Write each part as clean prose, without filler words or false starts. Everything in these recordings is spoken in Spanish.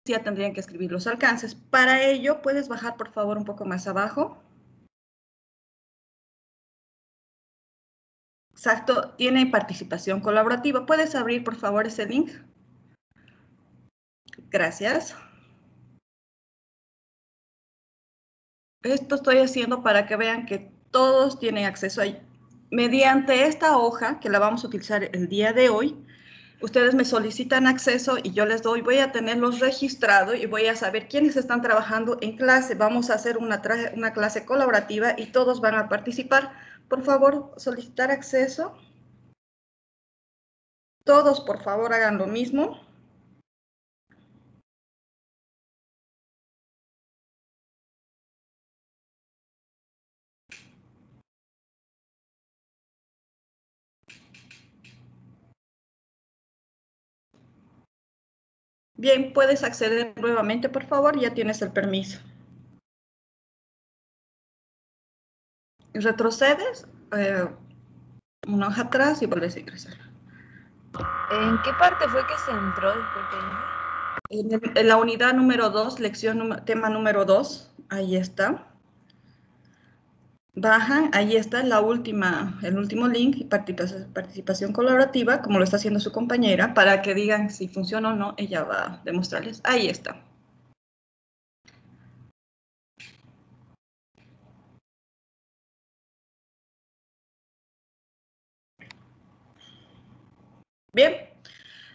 ya tendrían que escribir los alcances. Para ello, puedes bajar, por favor, un poco más abajo. Exacto, tiene participación colaborativa. ¿Puedes abrir, por favor, ese link? Gracias. Esto estoy haciendo para que vean que todos tienen acceso a... Mediante esta hoja, que la vamos a utilizar el día de hoy, ustedes me solicitan acceso y yo les doy, voy a tenerlos registrados y voy a saber quiénes están trabajando en clase. Vamos a hacer una clase colaborativa y todos van a participar. Por favor, solicitar acceso. Todos, por favor, hagan lo mismo. Bien, puedes acceder nuevamente, por favor, ya tienes el permiso. Retrocedes una hoja atrás y vuelves a ingresar. ¿En qué parte fue que se entró? En la unidad número 2, tema número 2, ahí está. Bajan, ahí está el último link, participación colaborativa, como lo está haciendo su compañera, para que digan si funciona o no, ella va a demostrarles. Ahí está. Bien,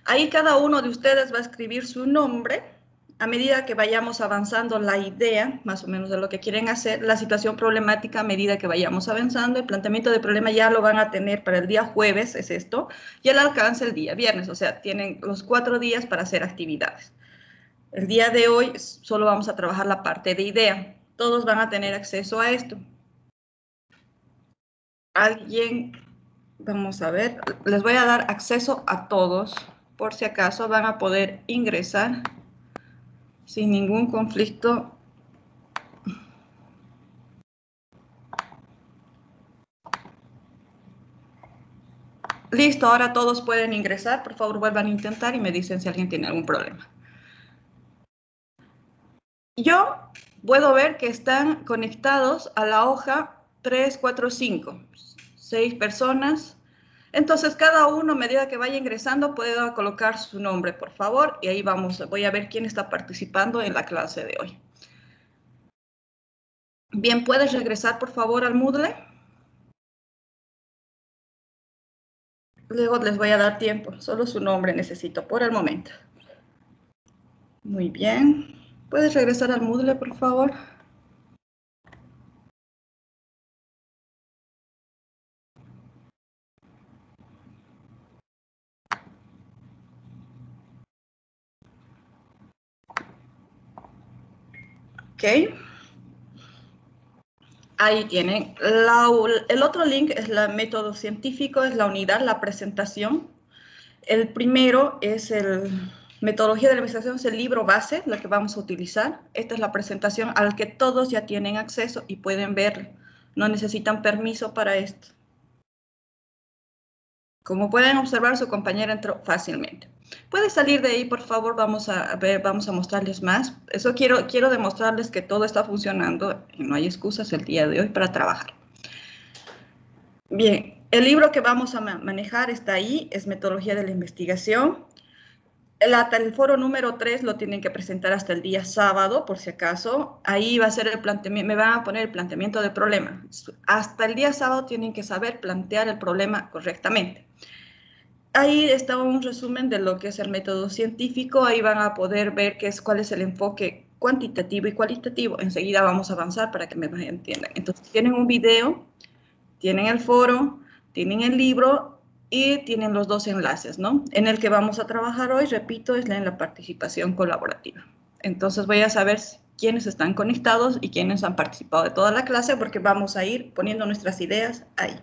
ahí cada uno de ustedes va a escribir su nombre. A medida que vayamos avanzando la idea, más o menos de lo que quieren hacer, la situación problemática a medida que vayamos avanzando, el planteamiento de problema ya lo van a tener para el día jueves, es esto, y el alcance el día viernes, o sea, tienen los 4 días para hacer actividades. El día de hoy solo vamos a trabajar la parte de idea. Todos van a tener acceso a esto. Alguien, vamos a ver, les voy a dar acceso a todos, por si acaso van a poder ingresar sin ningún conflicto. Listo, ahora todos pueden ingresar. Por favor, vuelvan a intentar y me dicen si alguien tiene algún problema. Yo puedo ver que están conectados a la hoja 3, 4, 5. 6 personas. Entonces, cada uno, a medida que vaya ingresando, puede colocar su nombre, por favor. Y ahí voy a ver quién está participando en la clase de hoy. Bien, ¿puedes regresar, por favor, al Moodle? Luego les voy a dar tiempo. Solo su nombre necesito por el momento. Muy bien. ¿Puedes regresar al Moodle, por favor? Ok. Ahí tienen. El otro link es el método científico, es la unidad, la presentación. El primero es metodología de la investigación, es el libro base, lo que vamos a utilizar. Esta es la presentación al que todos ya tienen acceso y pueden verlo. No necesitan permiso para esto. Como pueden observar, su compañera entró fácilmente. Puede salir de ahí, por favor, vamos a mostrarles más. Eso quiero demostrarles que todo está funcionando y no hay excusas el día de hoy para trabajar. Bien, el libro que vamos a manejar está ahí, es Metodología de la Investigación. El foro número 3 lo tienen que presentar hasta el día sábado, por si acaso. Ahí va a ser el planteamiento, me van a poner el planteamiento del problema. Hasta el día sábado tienen que saber plantear el problema correctamente. Ahí está un resumen de lo que es el método científico. Ahí van a poder ver cuál es el enfoque cuantitativo y cualitativo. Enseguida vamos a avanzar para que me entiendan. Entonces, tienen un video, tienen el foro, tienen el libro y tienen los 2 enlaces, ¿no? En el que vamos a trabajar hoy, repito, es en la participación colaborativa. Entonces voy a saber quiénes están conectados y quiénes han participado de toda la clase, porque vamos a ir poniendo nuestras ideas ahí.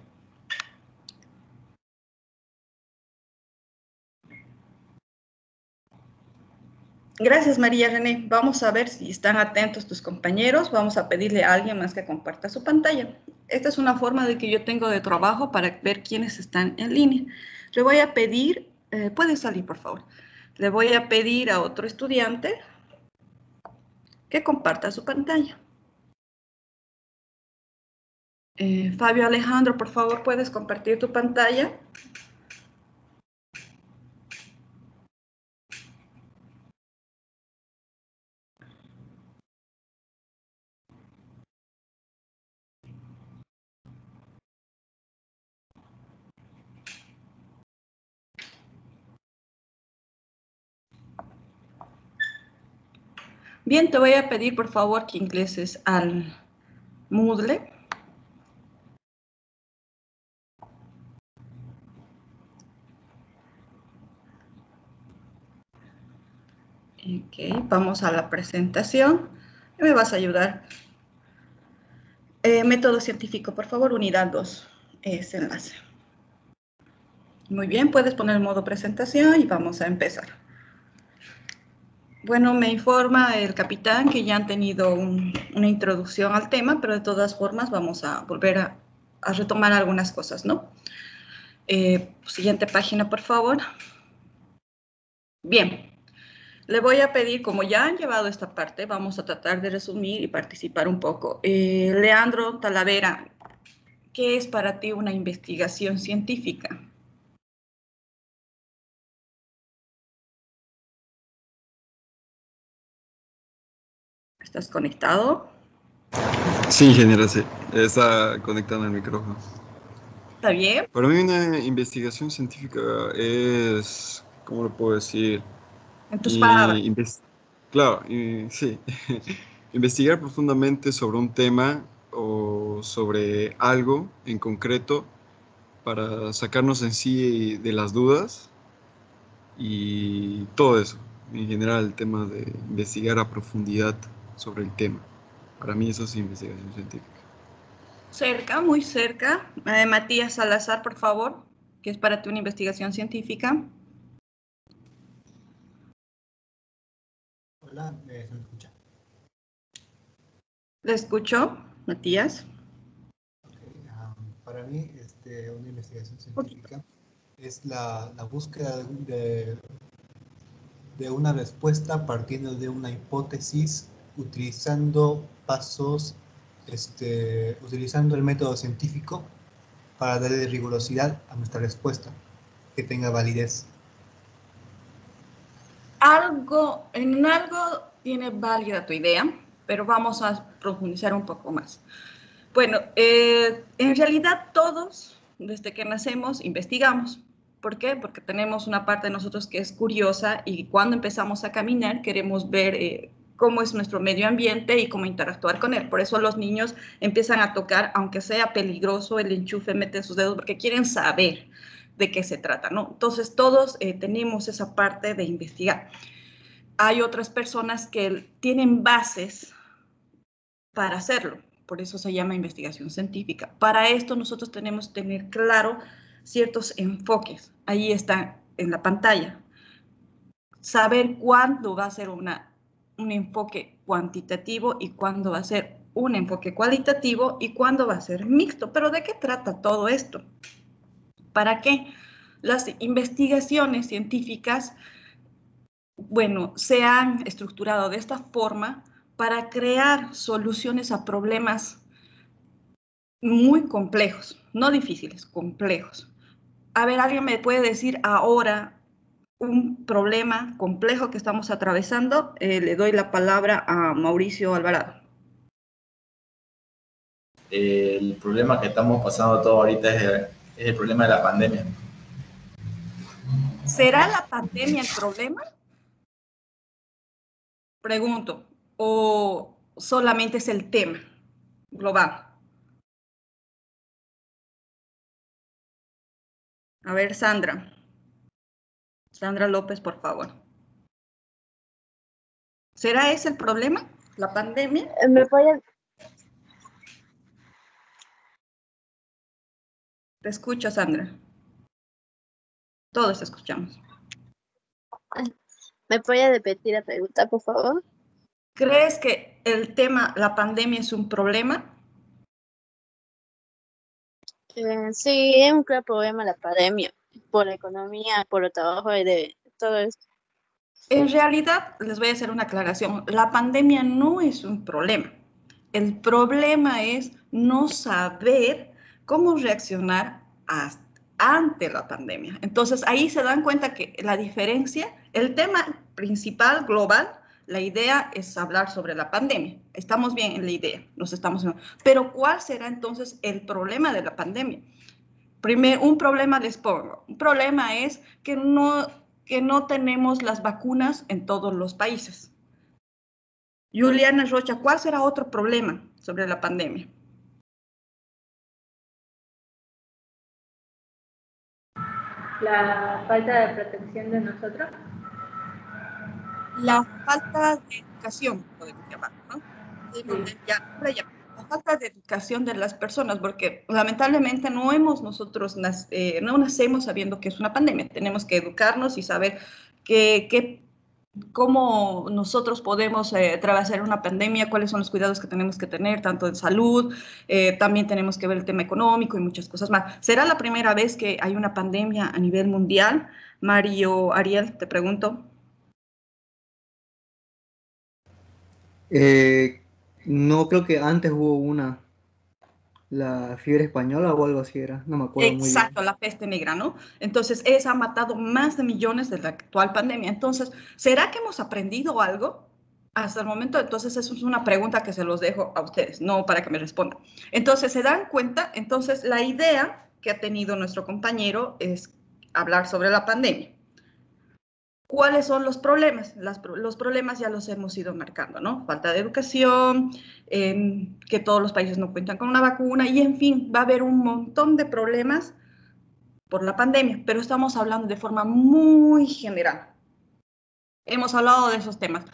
Gracias, María René. Vamos a ver si están atentos tus compañeros. Vamos a pedirle a alguien más que comparta su pantalla. Esta es una forma de que yo tengo de trabajo para ver quiénes están en línea. Le voy a pedir, puede salir, por favor. Le voy a pedir a otro estudiante que comparta su pantalla. Fabio Alejandro, por favor, ¿puedes compartir tu pantalla? Bien, te voy a pedir, por favor, que ingreses al Moodle. Ok, vamos a la presentación. Me vas a ayudar. Método científico, por favor, unidad 2, ese enlace. Muy bien, puedes poner el modo presentación y vamos a empezar. Bueno, me informa el capitán que ya han tenido una introducción al tema, pero de todas formas vamos a volver a retomar algunas cosas, ¿no? Siguiente página, por favor. Bien, le voy a pedir, como ya han llevado esta parte, vamos a tratar de resumir y participar un poco. Leandro Talavera, ¿qué es para ti una investigación científica? ¿Estás conectado? Sí, ingeniera, sí. Está conectando el micrófono. ¿Está bien? Para mí una investigación científica es, ¿cómo lo puedo decir? En tus palabras. Y claro, sí. Investigar profundamente sobre un tema o sobre algo en concreto para sacarnos en sí de las dudas y todo eso. En general, el tema de investigar a profundidad sobre el tema. Para mí eso es investigación científica. Cerca, muy cerca. Matías Salazar, por favor, ¿qué es para ti una investigación científica? Hola, ¿se me escucha? ¿Le escucho, Matías? Okay, para mí, una investigación científica es la búsqueda de una respuesta partiendo de una hipótesis, utilizando pasos, utilizando el método científico para darle rigurosidad a nuestra respuesta, que tenga validez. En algo tiene válida tu idea, pero vamos a profundizar un poco más. Bueno, en realidad todos, desde que nacemos, investigamos. ¿Por qué? Porque tenemos una parte de nosotros que es curiosa y cuando empezamos a caminar queremos ver cómo es nuestro medio ambiente y cómo interactuar con él. Por eso los niños empiezan a tocar, aunque sea peligroso el enchufe, meten sus dedos porque quieren saber de qué se trata, ¿no? Entonces todos tenemos esa parte de investigar. Hay otras personas que tienen bases para hacerlo. Por eso se llama investigación científica. Para esto nosotros tenemos que tener claro ciertos enfoques. Ahí está en la pantalla. Saber cuándo va a ser un enfoque cuantitativo y cuándo va a ser un enfoque cualitativo y cuándo va a ser mixto. Pero ¿de qué trata todo esto? ¿Para qué? Las investigaciones científicas, bueno, se han estructurado de esta forma para crear soluciones a problemas muy complejos, no difíciles, complejos. A ver, ¿alguien me puede decir ahora un problema complejo que estamos atravesando? Le doy la palabra a Mauricio Alvarado. El problema que estamos pasando todo ahorita es el problema de la pandemia. ¿Será la pandemia el problema? Pregunto. ¿O solamente es el tema global? A ver, Sandra. Sandra López, por favor. ¿Será ese el problema? ¿La pandemia? ¿Me puede, Te escucho, Sandra. Todos te escuchamos. ¿Me puede repetir la pregunta, por favor? ¿Crees que el tema, la pandemia es un problema? Sí, es un gran problema la pandemia, por la economía, por el trabajo y de todo esto. En realidad, les voy a hacer una aclaración. La pandemia no es un problema. El problema es no saber cómo reaccionar ante la pandemia. Entonces, ahí se dan cuenta que la diferencia, el tema principal, global, la idea es hablar sobre la pandemia. Estamos bien en la idea, nos estamos. Pero ¿cuál será entonces el problema de la pandemia? Primero, un problema les pongo. Un problema es que no tenemos las vacunas en todos los países. Juliana Rocha, ¿cuál será otro problema sobre la pandemia? La falta de protección de nosotros. La falta de educación, podemos llamar, ¿no? La falta de educación de las personas, porque lamentablemente no nacemos sabiendo que es una pandemia. Tenemos que educarnos y saber cómo nosotros podemos atravesar una pandemia, cuáles son los cuidados que tenemos que tener, tanto en salud, también tenemos que ver el tema económico y muchas cosas más. ¿Será la primera vez que hay una pandemia a nivel mundial? Mario, Ariel, te pregunto. No, creo que antes hubo una, la fiebre española o algo así era, no me acuerdo muy bien. Exacto, la peste negra, ¿no? Entonces, esa ha matado más de millones de la actual pandemia. Entonces, ¿será que hemos aprendido algo hasta el momento? Entonces, eso es una pregunta que se los dejo a ustedes, no para que me respondan. Entonces, ¿se dan cuenta? Entonces, la idea que ha tenido nuestro compañero es hablar sobre la pandemia. ¿Cuáles son los problemas? Los problemas ya los hemos ido marcando, ¿no? Falta de educación, que todos los países no cuentan con una vacuna y, en fin, va a haber un montón de problemas por la pandemia, pero estamos hablando de forma muy general. Hemos hablado de esos temas.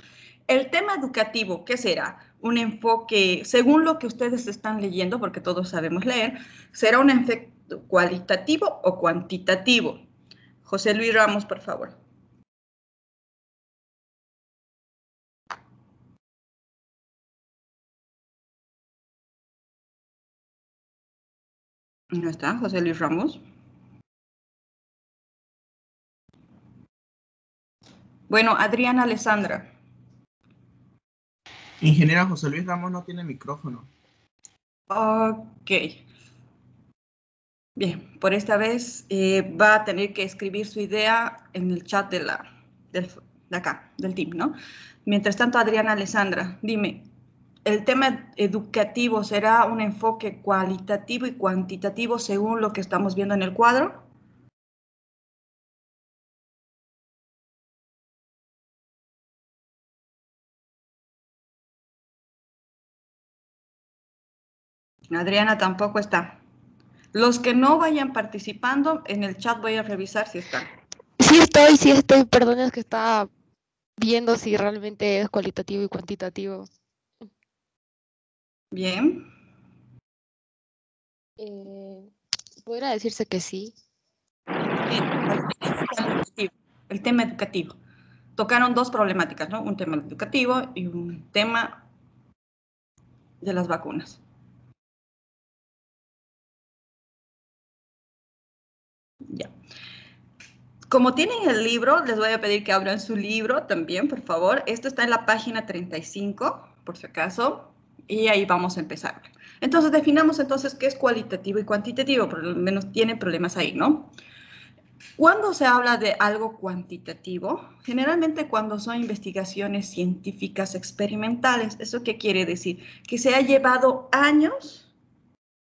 El tema educativo, ¿qué será? Un enfoque, según lo que ustedes están leyendo, porque todos sabemos leer, ¿será un enfoque cualitativo o cuantitativo? José Luis Ramos, por favor. ¿No está José Luis Ramos? Bueno, Adriana Alessandra. Ingeniera José Luis Ramos no tiene micrófono. Ok. Bien, por esta vez va a tener que escribir su idea en el chat de acá, del team, ¿no? Mientras tanto, Adriana Alessandra, dime, ¿el tema educativo será un enfoque cualitativo y cuantitativo según lo que estamos viendo en el cuadro? Adriana tampoco está. Los que no vayan participando, en el chat voy a revisar si están. Sí estoy, perdón, es que estaba viendo si realmente es cualitativo y cuantitativo. Bien. Podría decirse que sí. El tema educativo. Tocaron dos problemáticas, ¿no? Un tema educativo y un tema de las vacunas. Ya. Como tienen el libro, les voy a pedir que abran su libro también, por favor. Esto está en la página 35, por si acaso, y ahí vamos a empezar. Entonces, definamos entonces qué es cualitativo y cuantitativo, por lo menos tienen problemas ahí, ¿no? Cuando se habla de algo cuantitativo, generalmente cuando son investigaciones científicas experimentales, ¿eso qué quiere decir? Que se ha llevado años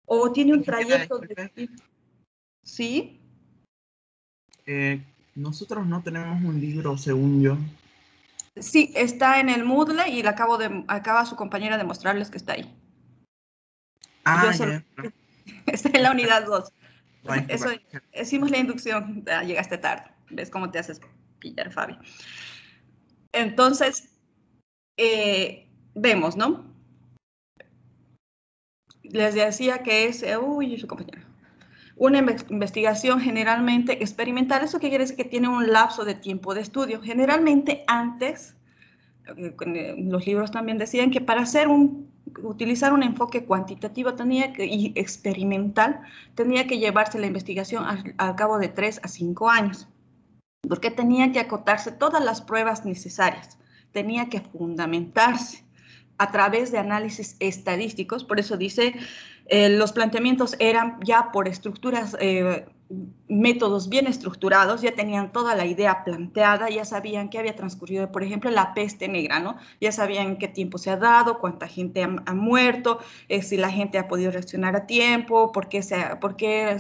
o tiene un trayecto de... ¿Sí? Nosotros no tenemos un libro, según yo. Sí, está en el Moodle y acaba su compañera de mostrarles que está ahí. Ah, ya. ya. Está en la unidad 2. Ay, Eso, vale. hicimos la inducción, llegaste tarde. ¿Ves cómo te haces pillar, Fabi? Entonces, vemos, ¿no? Les decía que es, uy, su compañera. Una investigación generalmente experimental, ¿eso qué quiere decir? Que tiene un lapso de tiempo de estudio. Generalmente antes, los libros también decían que para utilizar un enfoque cuantitativo y experimental, tenía que llevarse la investigación al cabo de 3 a 5 años. porque tenía que acotarse todas las pruebas necesarias, tenía que fundamentarse a través de análisis estadísticos. Por eso dice, los planteamientos eran ya por estructuras, métodos bien estructurados, ya tenían toda la idea planteada, ya sabían qué había transcurrido, por ejemplo, la peste negra, ¿no? Ya sabían qué tiempo se ha dado, cuánta gente ha muerto, si la gente ha podido reaccionar a tiempo, por qué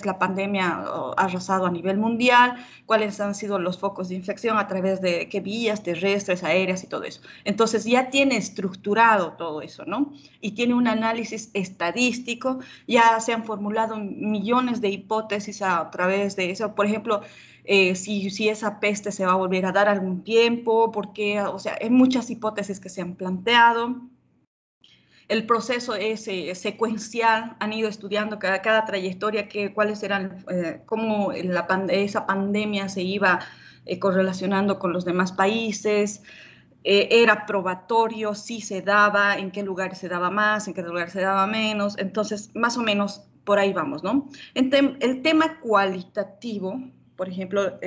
la pandemia ha arrasado a nivel mundial, cuáles han sido los focos de infección, a través de qué vías terrestres, aéreas y todo eso. Entonces ya tiene estructurado todo eso, ¿no? Y tiene un análisis estadístico, ya se han formulado millones de hipótesis a través de eso. Por ejemplo, si esa peste se va a volver a dar algún tiempo, porque, o sea, hay muchas hipótesis que se han planteado. El proceso es secuencial, han ido estudiando cada trayectoria, cuáles eran, cómo esa pandemia se iba correlacionando con los demás países, era probatorio, si se daba, en qué lugares se daba más, en qué lugares se daba menos. Entonces, más o menos por ahí vamos, ¿no? El tema cualitativo, por ejemplo,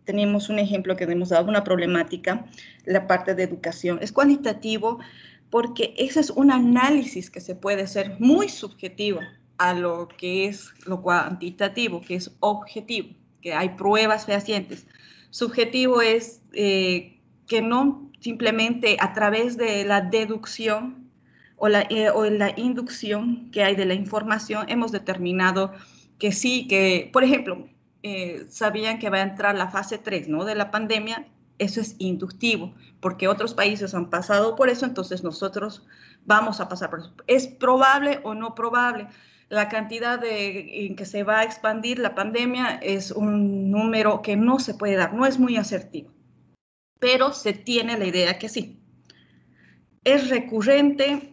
tenemos un ejemplo que hemos dado, una problemática, la parte de educación. Es cualitativo porque ese es un análisis que se puede hacer muy subjetivo a lo que es lo cuantitativo, que es objetivo, que hay pruebas fehacientes. Subjetivo es que no simplemente a través de la deducción o la inducción que hay de la información hemos determinado que sí, que, por ejemplo, sabían que va a entrar la fase 3, ¿no?, de la pandemia. Eso es inductivo, porque otros países han pasado por eso, entonces nosotros vamos a pasar por eso. ¿Es probable o no probable? La cantidad en que se va a expandir la pandemia es un número que no se puede dar, no es muy asertivo, pero se tiene la idea que sí. Es recurrente,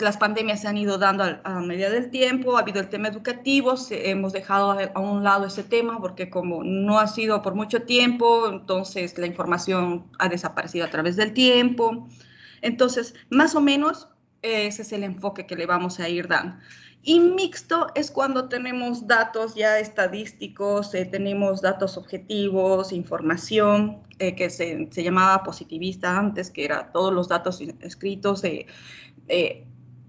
las pandemias se han ido dando a medida del tiempo, ha habido el tema educativo, hemos dejado a un lado ese tema porque como no ha sido por mucho tiempo, entonces la información ha desaparecido a través del tiempo. Entonces, más o menos, ese es el enfoque que le vamos a ir dando. Y mixto es cuando tenemos datos ya estadísticos, tenemos datos objetivos, información, que se llamaba positivista antes, que era todos los datos escritos,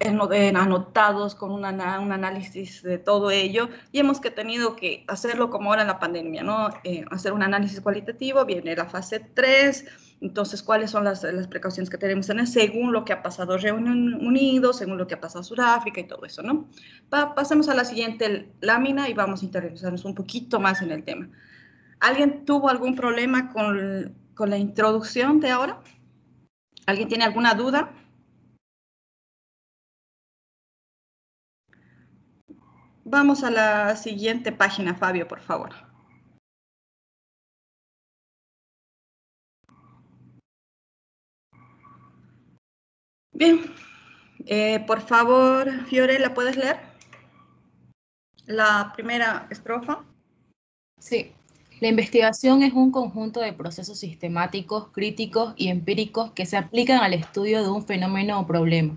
anotados con un análisis de todo ello, y hemos tenido que hacerlo como ahora en la pandemia, ¿no? Hacer un análisis cualitativo, viene la fase 3, entonces, ¿cuáles son las precauciones que tenemos en según lo que ha pasado en Reino Unido, según lo que ha pasado en Sudáfrica y todo eso, ¿no? Pasemos a la siguiente lámina y vamos a interesarnos un poquito más en el tema. ¿Alguien tuvo algún problema con la introducción de ahora? ¿Alguien tiene alguna duda? Vamos a la siguiente página, Fabio, por favor. Bien, por favor, Fiorella, ¿puedes leer la primera estrofa? Sí. La investigación es un conjunto de procesos sistemáticos, críticos y empíricos que se aplican al estudio de un fenómeno o problema.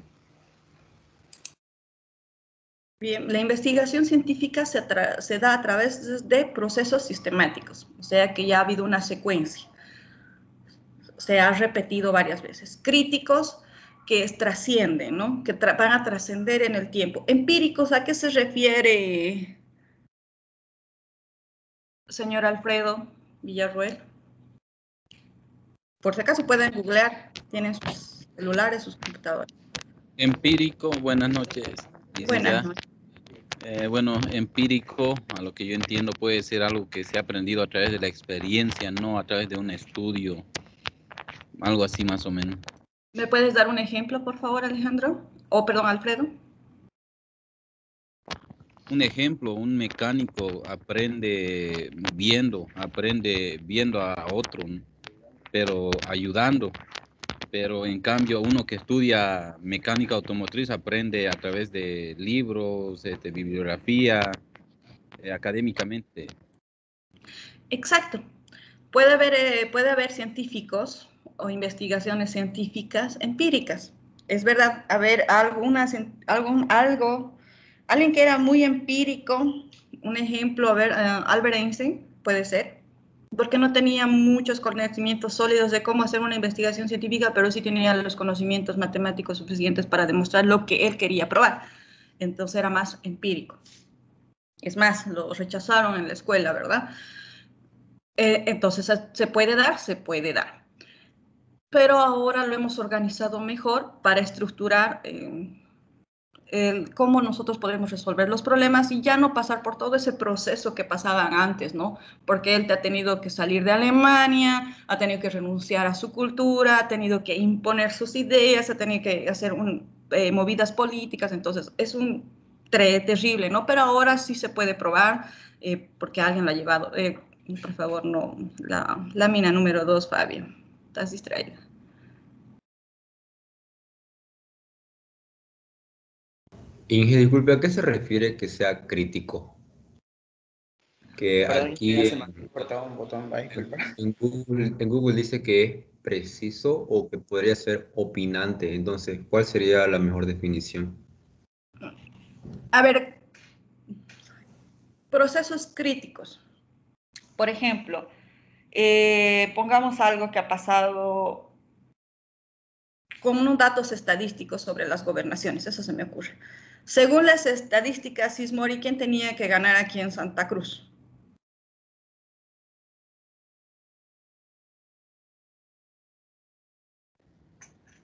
Bien, la investigación científica se da a través de procesos sistemáticos, o sea que ya ha habido una secuencia, se ha repetido varias veces. Críticos, que trascienden, ¿no? Que van a trascender en el tiempo. Empíricos, ¿a qué se refiere, señor Alfredo Villarroel? Por si acaso pueden googlear, tienen sus celulares, sus computadores. Empírico, buenas noches. Buenas noches. Bueno, empírico, a lo que yo entiendo, puede ser algo que se ha aprendido a través de la experiencia, no a través de un estudio, algo así más o menos. ¿Me puedes dar un ejemplo, por favor, Alejandro? Perdón, Alfredo. Un ejemplo, un mecánico aprende viendo a otro, pero ayudando. Pero en cambio uno que estudia mecánica automotriz aprende a través de libros, de bibliografía, académicamente. Exacto. Puede haber científicos o investigaciones científicas empíricas. Es verdad, alguien que era muy empírico, un ejemplo, Albert Einstein, puede ser, porque no tenía muchos conocimientos sólidos de cómo hacer una investigación científica, pero sí tenía los conocimientos matemáticos suficientes para demostrar lo que él quería probar. Entonces era más empírico. Es más, lo rechazaron en la escuela, ¿verdad? Entonces, ¿se puede dar? Se puede dar. Pero ahora lo hemos organizado mejor para estructurar cómo nosotros podemos resolver los problemas y ya no pasar por todo ese proceso que pasaban antes, ¿no? Porque él te ha tenido que salir de Alemania, ha tenido que renunciar a su cultura, ha tenido que imponer sus ideas, ha tenido que hacer movidas políticas, entonces es un terrible, ¿no? Pero ahora sí se puede probar porque alguien lo ha llevado. Por favor, no, la lámina número 2, Fabio, estás distraída. Inge, disculpe, ¿a qué se refiere que sea crítico? Que Perdón, aquí ya se me ha cortado un botón, va, disculpa. en Google dice que es preciso o que podría ser opinante. Entonces, ¿cuál sería la mejor definición? A ver, procesos críticos. Por ejemplo, pongamos algo que ha pasado con unos datos estadísticos sobre las gobernaciones, eso se me ocurre. Según las estadísticas, Sismori, ¿quién tenía que ganar aquí en Santa Cruz?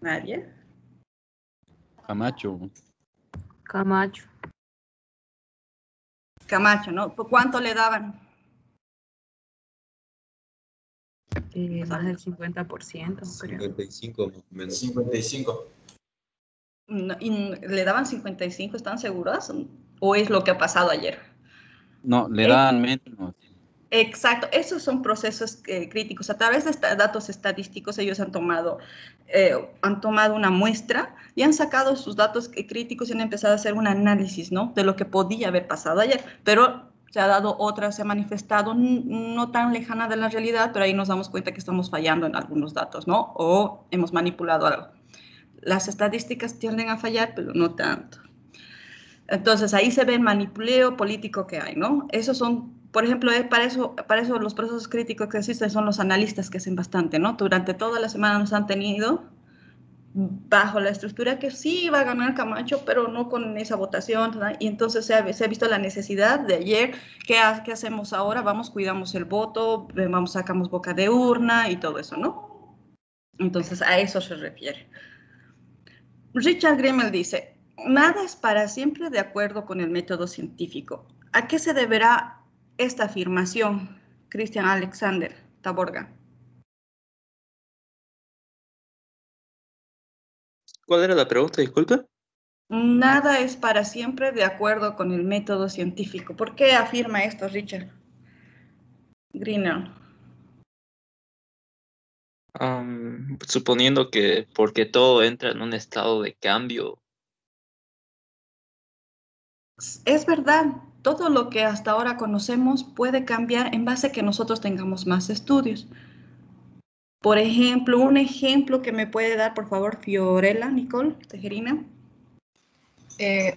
¿Nadie? Camacho. Camacho. Camacho, ¿no? ¿Por cuánto le daban? Más del 50%, creo. 55 más o menos. 55. ¿Y le daban 55? ¿Están seguras? ¿O es lo que ha pasado ayer? No, le dan menos. Exacto, esos son procesos críticos. A través de datos estadísticos, ellos han tomado una muestra y han sacado sus datos críticos y han empezado a hacer un análisis, ¿no? De lo que podía haber pasado ayer. Pero se ha dado otra, se ha manifestado no tan lejana de la realidad, pero ahí nos damos cuenta que estamos fallando en algunos datos, ¿no? O hemos manipulado algo. Las estadísticas tienden a fallar, pero no tanto. Entonces, ahí se ve el manipuleo político que hay, ¿no? Esos son, por ejemplo, para eso los procesos críticos que existen son los analistas que hacen bastante, ¿no? Durante toda la semana nos han tenido bajo la estructura que sí iba a ganar Camacho, pero no con esa votación, ¿verdad? Y entonces se ha visto la necesidad de ayer, ¿qué hacemos ahora? Vamos, cuidamos el voto, vamos, sacamos boca de urna y todo eso, ¿no? Entonces, a eso se refiere. Richard Grimmel dice, nada es para siempre de acuerdo con el método científico. ¿A qué se deberá esta afirmación, Christian Alexander Taborga? ¿Cuál era la pregunta? Disculpa. Nada es para siempre de acuerdo con el método científico. ¿Por qué afirma esto, Richard Greener? Suponiendo que porque todo entra en un estado de cambio. Es verdad, todo lo que hasta ahora conocemos puede cambiar en base a que nosotros tengamos más estudios. Por ejemplo, un ejemplo que me puede dar, por favor, Fiorella, Nicole, Tejerina.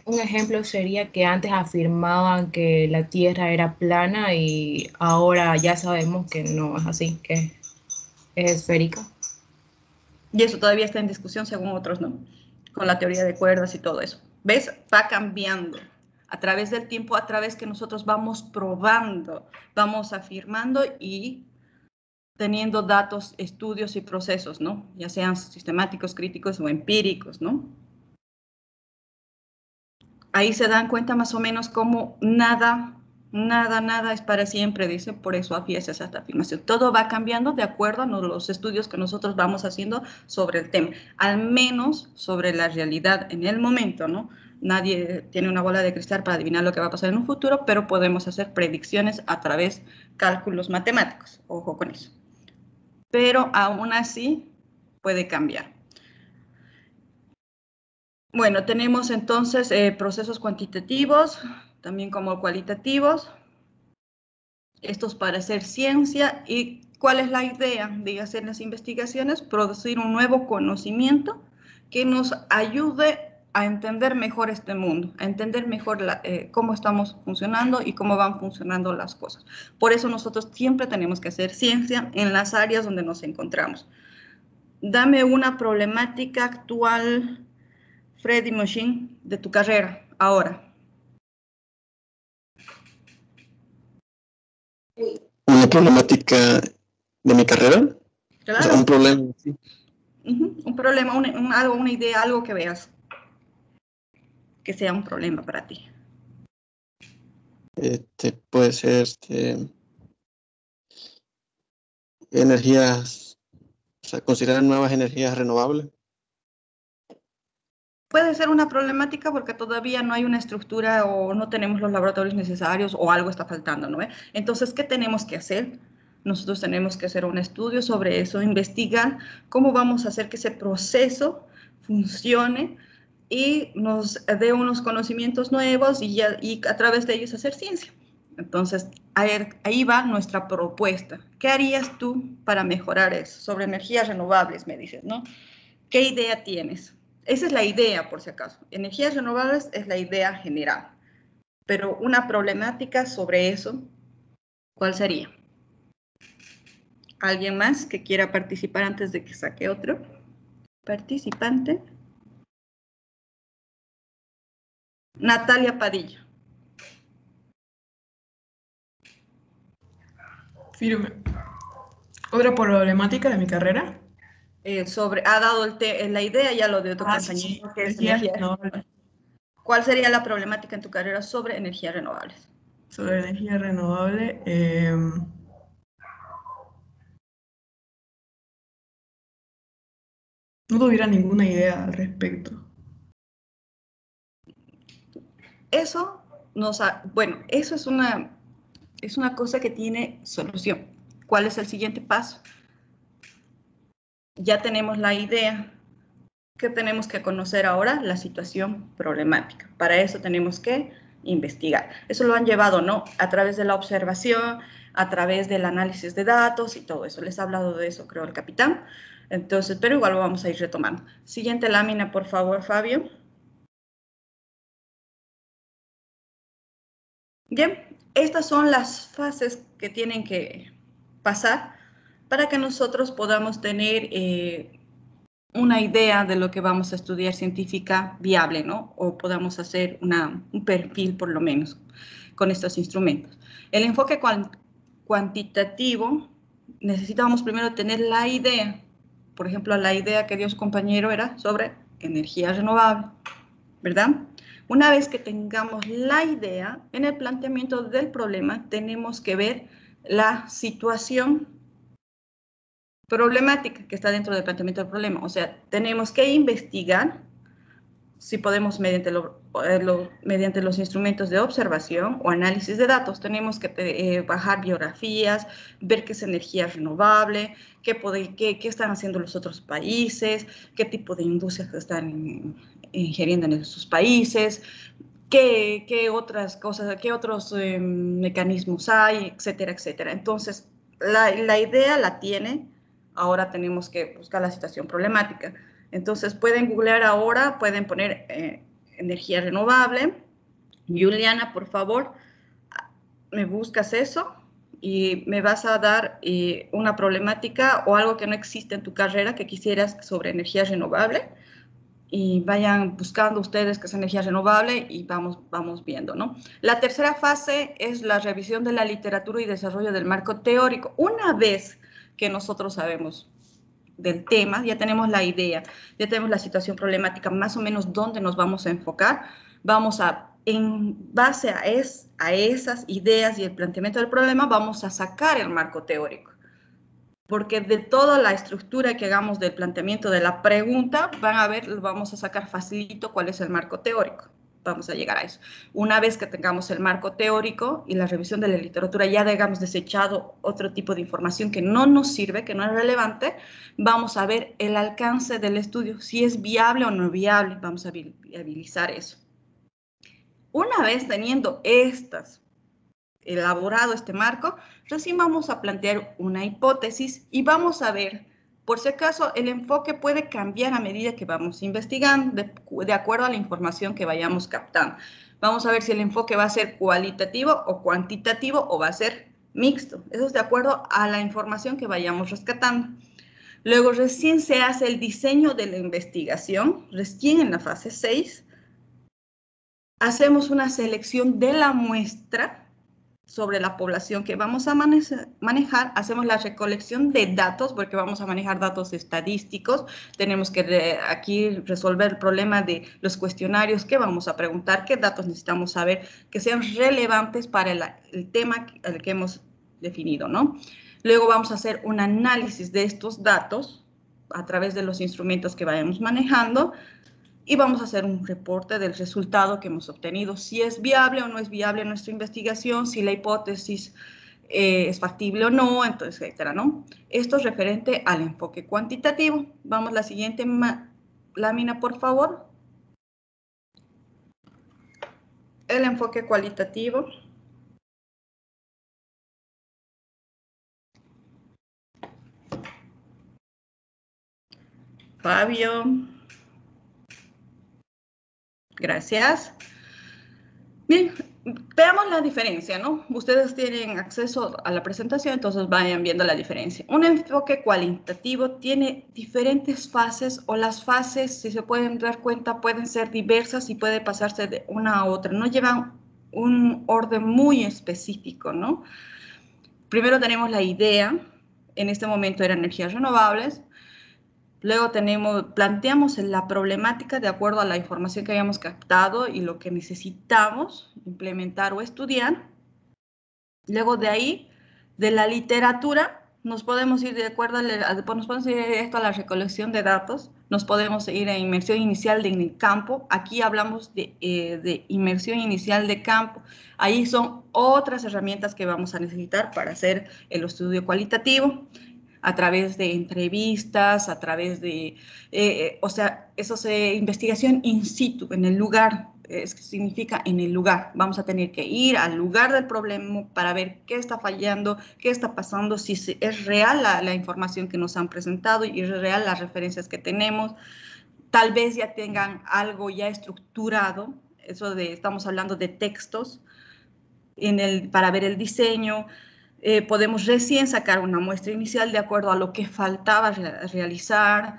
Un ejemplo sería que antes afirmaban que la Tierra era plana y ahora ya sabemos que no es así, que es esférica. Y eso todavía está en discusión según otros, ¿no? Con la teoría de cuerdas y todo eso. ¿Ves? Va cambiando a través del tiempo, a través que nosotros vamos probando, vamos afirmando y teniendo datos, estudios y procesos, ¿no? Ya sean sistemáticos, críticos o empíricos, ¿no? Ahí se dan cuenta más o menos cómo nada es para siempre, dice, por eso afiesa esa afirmación. Todo va cambiando de acuerdo a los estudios que nosotros vamos haciendo sobre el tema, al menos sobre la realidad en el momento, ¿no? Nadie tiene una bola de cristal para adivinar lo que va a pasar en un futuro, pero podemos hacer predicciones a través de cálculos matemáticos, ojo con eso. Pero aún así puede cambiar. Bueno, tenemos entonces procesos cuantitativos, también como cualitativos. Estos para hacer ciencia. ¿Y cuál es la idea de hacer las investigaciones? Producir un nuevo conocimiento que nos ayude a entender mejor este mundo, a entender mejor cómo estamos funcionando y cómo van funcionando las cosas. Por eso nosotros siempre tenemos que hacer ciencia en las áreas donde nos encontramos. Dame una problemática actual, Freddy Machine, de tu carrera, ahora. Una problemática de mi carrera. Claro. O sea, un problema. Sí. Un problema, una idea, algo que veas que sea un problema para ti. Puede ser energías, o sea, considerar nuevas energías renovables. Puede ser una problemática porque todavía no hay una estructura o no tenemos los laboratorios necesarios o algo está faltando, ¿no? Entonces, ¿qué tenemos que hacer? Nosotros tenemos que hacer un estudio sobre eso, investigar cómo vamos a hacer que ese proceso funcione y nos dé unos conocimientos nuevos y a través de ellos hacer ciencia. Entonces, ahí va nuestra propuesta. ¿Qué harías tú para mejorar eso? Sobre energías renovables, me dices, ¿no? ¿Qué idea tienes? Esa es la idea, por si acaso. Energías renovables es la idea general. Pero una problemática sobre eso, ¿cuál sería? ¿Alguien más que quiera participar antes de que saque otro? Participante. Natalia Padilla. Firme. ¿Otra problemática de mi carrera? Ha dado la idea, ya lo de otro compañero, que es energía renovable. ¿Cuál sería la problemática en tu carrera sobre energías renovables? Sobre energía renovable, no tuviera ninguna idea al respecto. Eso eso es una cosa que tiene solución. ¿Cuál es el siguiente paso? Ya tenemos la idea. ¿Qué tenemos que conocer ahora? La situación problemática. Para eso tenemos que investigar. Eso lo han llevado, ¿no? A través de la observación, a través del análisis de datos y todo eso. Les ha hablado de eso, creo, el capitán. Entonces, pero igual lo vamos a ir retomando. Siguiente lámina, por favor, Fabio. Bien, estas son las fases que tienen que pasar para que nosotros podamos tener una idea de lo que vamos a estudiar científica viable, ¿no? O podamos hacer un perfil, por lo menos, con estos instrumentos. El enfoque cuantitativo, necesitamos primero tener la idea. Por ejemplo, la idea que dio su compañero era sobre energía renovable, ¿verdad? Una vez que tengamos la idea, en el planteamiento del problema tenemos que ver la situación problemática que está dentro del planteamiento del problema. O sea, tenemos que investigar si podemos mediante los instrumentos de observación o análisis de datos. Tenemos que bajar biografías, ver qué es energía renovable, qué están haciendo los otros países, qué tipo de industrias están ingiriendo en sus países, qué otras cosas, qué otros mecanismos hay, etcétera, etcétera. Entonces, la idea la tiene. Ahora tenemos que buscar la situación problemática. Entonces, pueden googlear ahora, pueden poner energía renovable. Juliana, por favor, me buscas eso y me vas a dar una problemática o algo que no existe en tu carrera que quisieras sobre energía renovable. Y vayan buscando ustedes qué es energía renovable y vamos viendo, ¿no? La tercera fase es la revisión de la literatura y desarrollo del marco teórico. Una vez que nosotros sabemos del tema, ya tenemos la idea, ya tenemos la situación problemática, más o menos dónde nos vamos a enfocar, en base a esas ideas y el planteamiento del problema, vamos a sacar el marco teórico. Porque de toda la estructura que hagamos del planteamiento de la pregunta, van a ver, vamos a sacar facilito cuál es el marco teórico. Vamos a llegar a eso. Una vez que tengamos el marco teórico y la revisión de la literatura, ya digamos desechado otro tipo de información que no nos sirve, que no es relevante, vamos a ver el alcance del estudio, si es viable o no viable, vamos a viabilizar eso. Una vez teniendo elaborado este marco, recién vamos a plantear una hipótesis y vamos a ver Por si acaso, el enfoque puede cambiar a medida que vamos investigando, de acuerdo a la información que vayamos captando. Vamos a ver si el enfoque va a ser cualitativo o cuantitativo o va a ser mixto. Eso es de acuerdo a la información que vayamos rescatando. Luego, recién se hace el diseño de la investigación, recién en la fase 6, hacemos una selección de la muestra sobre la población que vamos a manejar, hacemos la recolección de datos, porque vamos a manejar datos estadísticos, tenemos que aquí resolver el problema de los cuestionarios, qué vamos a preguntar, qué datos necesitamos saber, que sean relevantes para el tema al que hemos definido, ¿no? Luego vamos a hacer un análisis de estos datos a través de los instrumentos que vayamos manejando, y vamos a hacer un reporte del resultado que hemos obtenido, si es viable o no es viable nuestra investigación, si la hipótesis es factible o no, entonces, etcétera, ¿no? Esto es referente al enfoque cuantitativo. Vamos a la siguiente lámina, por favor. El enfoque cualitativo. Fabio. Gracias. Bien, veamos la diferencia, ¿no? Ustedes tienen acceso a la presentación, entonces vayan viendo la diferencia. Un enfoque cualitativo tiene diferentes fases, o las fases, si se pueden dar cuenta, pueden ser diversas y puede pasarse de una a otra. No llevan un orden muy específico, ¿no? Primero tenemos la idea, en este momento eran energías renovables. Luego planteamos la problemática de acuerdo a la información que habíamos captado y lo que necesitamos implementar o estudiar. Luego de ahí, de la literatura, nos podemos ir de acuerdo nos podemos ir directo a la recolección de datos, nos podemos ir a inmersión inicial en el campo. Aquí hablamos de inmersión inicial de campo. Ahí son otras herramientas que vamos a necesitar para hacer el estudio cualitativo, a través de entrevistas, a través de, o sea, eso es investigación in situ, en el lugar, significa en el lugar. Vamos a tener que ir al lugar del problema para ver qué está fallando, qué está pasando, si es real la información que nos han presentado y es real las referencias que tenemos. Tal vez ya tengan algo ya estructurado, estamos hablando de textos, para ver el diseño. Podemos recién sacar una muestra inicial de acuerdo a lo que faltaba realizar.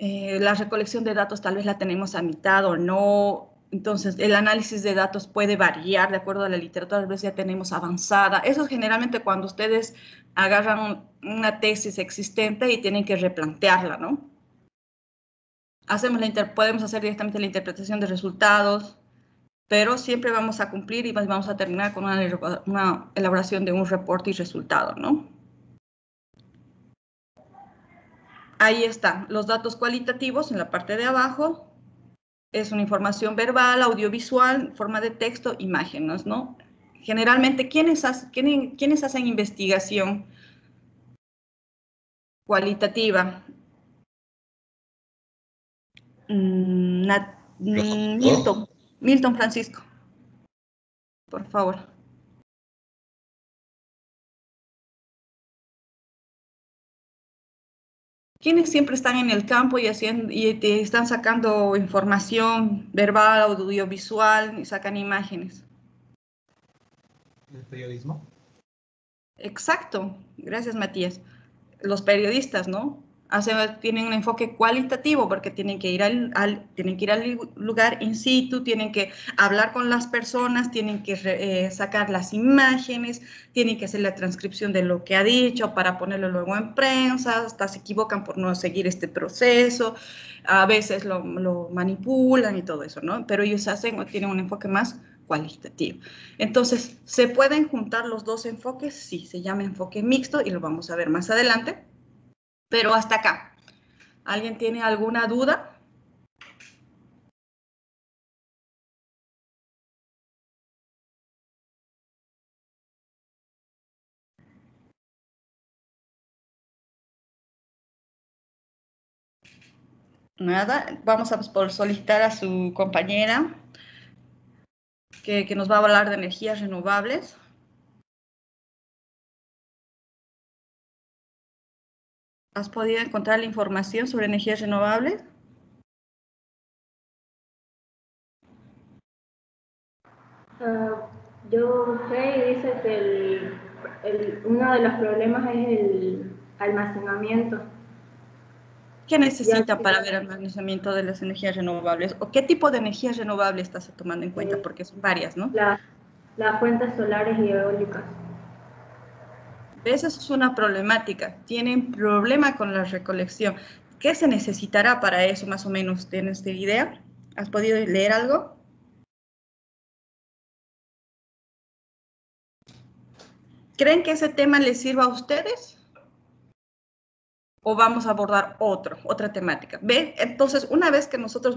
La recolección de datos tal vez la tenemos a mitad o no. Entonces, el análisis de datos puede variar de acuerdo a la literatura, a veces ya tenemos avanzada. Eso es generalmente cuando ustedes agarran una tesis existente y tienen que replantearla, ¿no? Podemos hacer directamente la interpretación de resultados, pero siempre vamos a cumplir y vamos a terminar con una elaboración de un reporte y resultado, ¿no? Ahí están los datos cualitativos en la parte de abajo. Es una información verbal, audiovisual, forma de texto, imágenes, ¿no? Generalmente, ¿quiénes hacen investigación cualitativa? Milton Francisco, por favor. ¿Quiénes siempre están en el campo y te están sacando información verbal, audiovisual y sacan imágenes? ¿El periodismo? Exacto, gracias Matías. Los periodistas, ¿no? Tienen un enfoque cualitativo porque tienen que ir al lugar in situ, tienen que hablar con las personas, tienen que sacar las imágenes, tienen que hacer la transcripción de lo que ha dicho para ponerlo luego en prensa, hasta se equivocan por no seguir este proceso, a veces lo manipulan y todo eso, ¿no? Pero ellos tienen un enfoque más cualitativo. Entonces, ¿se pueden juntar los dos enfoques? Sí, se llama enfoque mixto y lo vamos a ver más adelante. Pero hasta acá. ¿Alguien tiene alguna duda? Nada. Vamos a solicitar a su compañera que nos va a hablar de energías renovables. ¿Has podido encontrar la información sobre energías renovables? Yo busqué y dice que uno de los problemas es el almacenamiento. ¿Qué necesitan para ver el almacenamiento de las energías renovables? ¿O qué tipo de energías renovables estás tomando en cuenta? Porque son varias, ¿no? Las fuentes solares y eólicas. ¿Ves? Eso es una problemática. Tienen problema con la recolección. ¿Qué se necesitará para eso, más o menos? ¿Tienes idea? ¿Has podido leer algo? ¿Creen que ese tema les sirva a ustedes? ¿O vamos a abordar otra temática? ¿Ve? Entonces, una vez que nosotros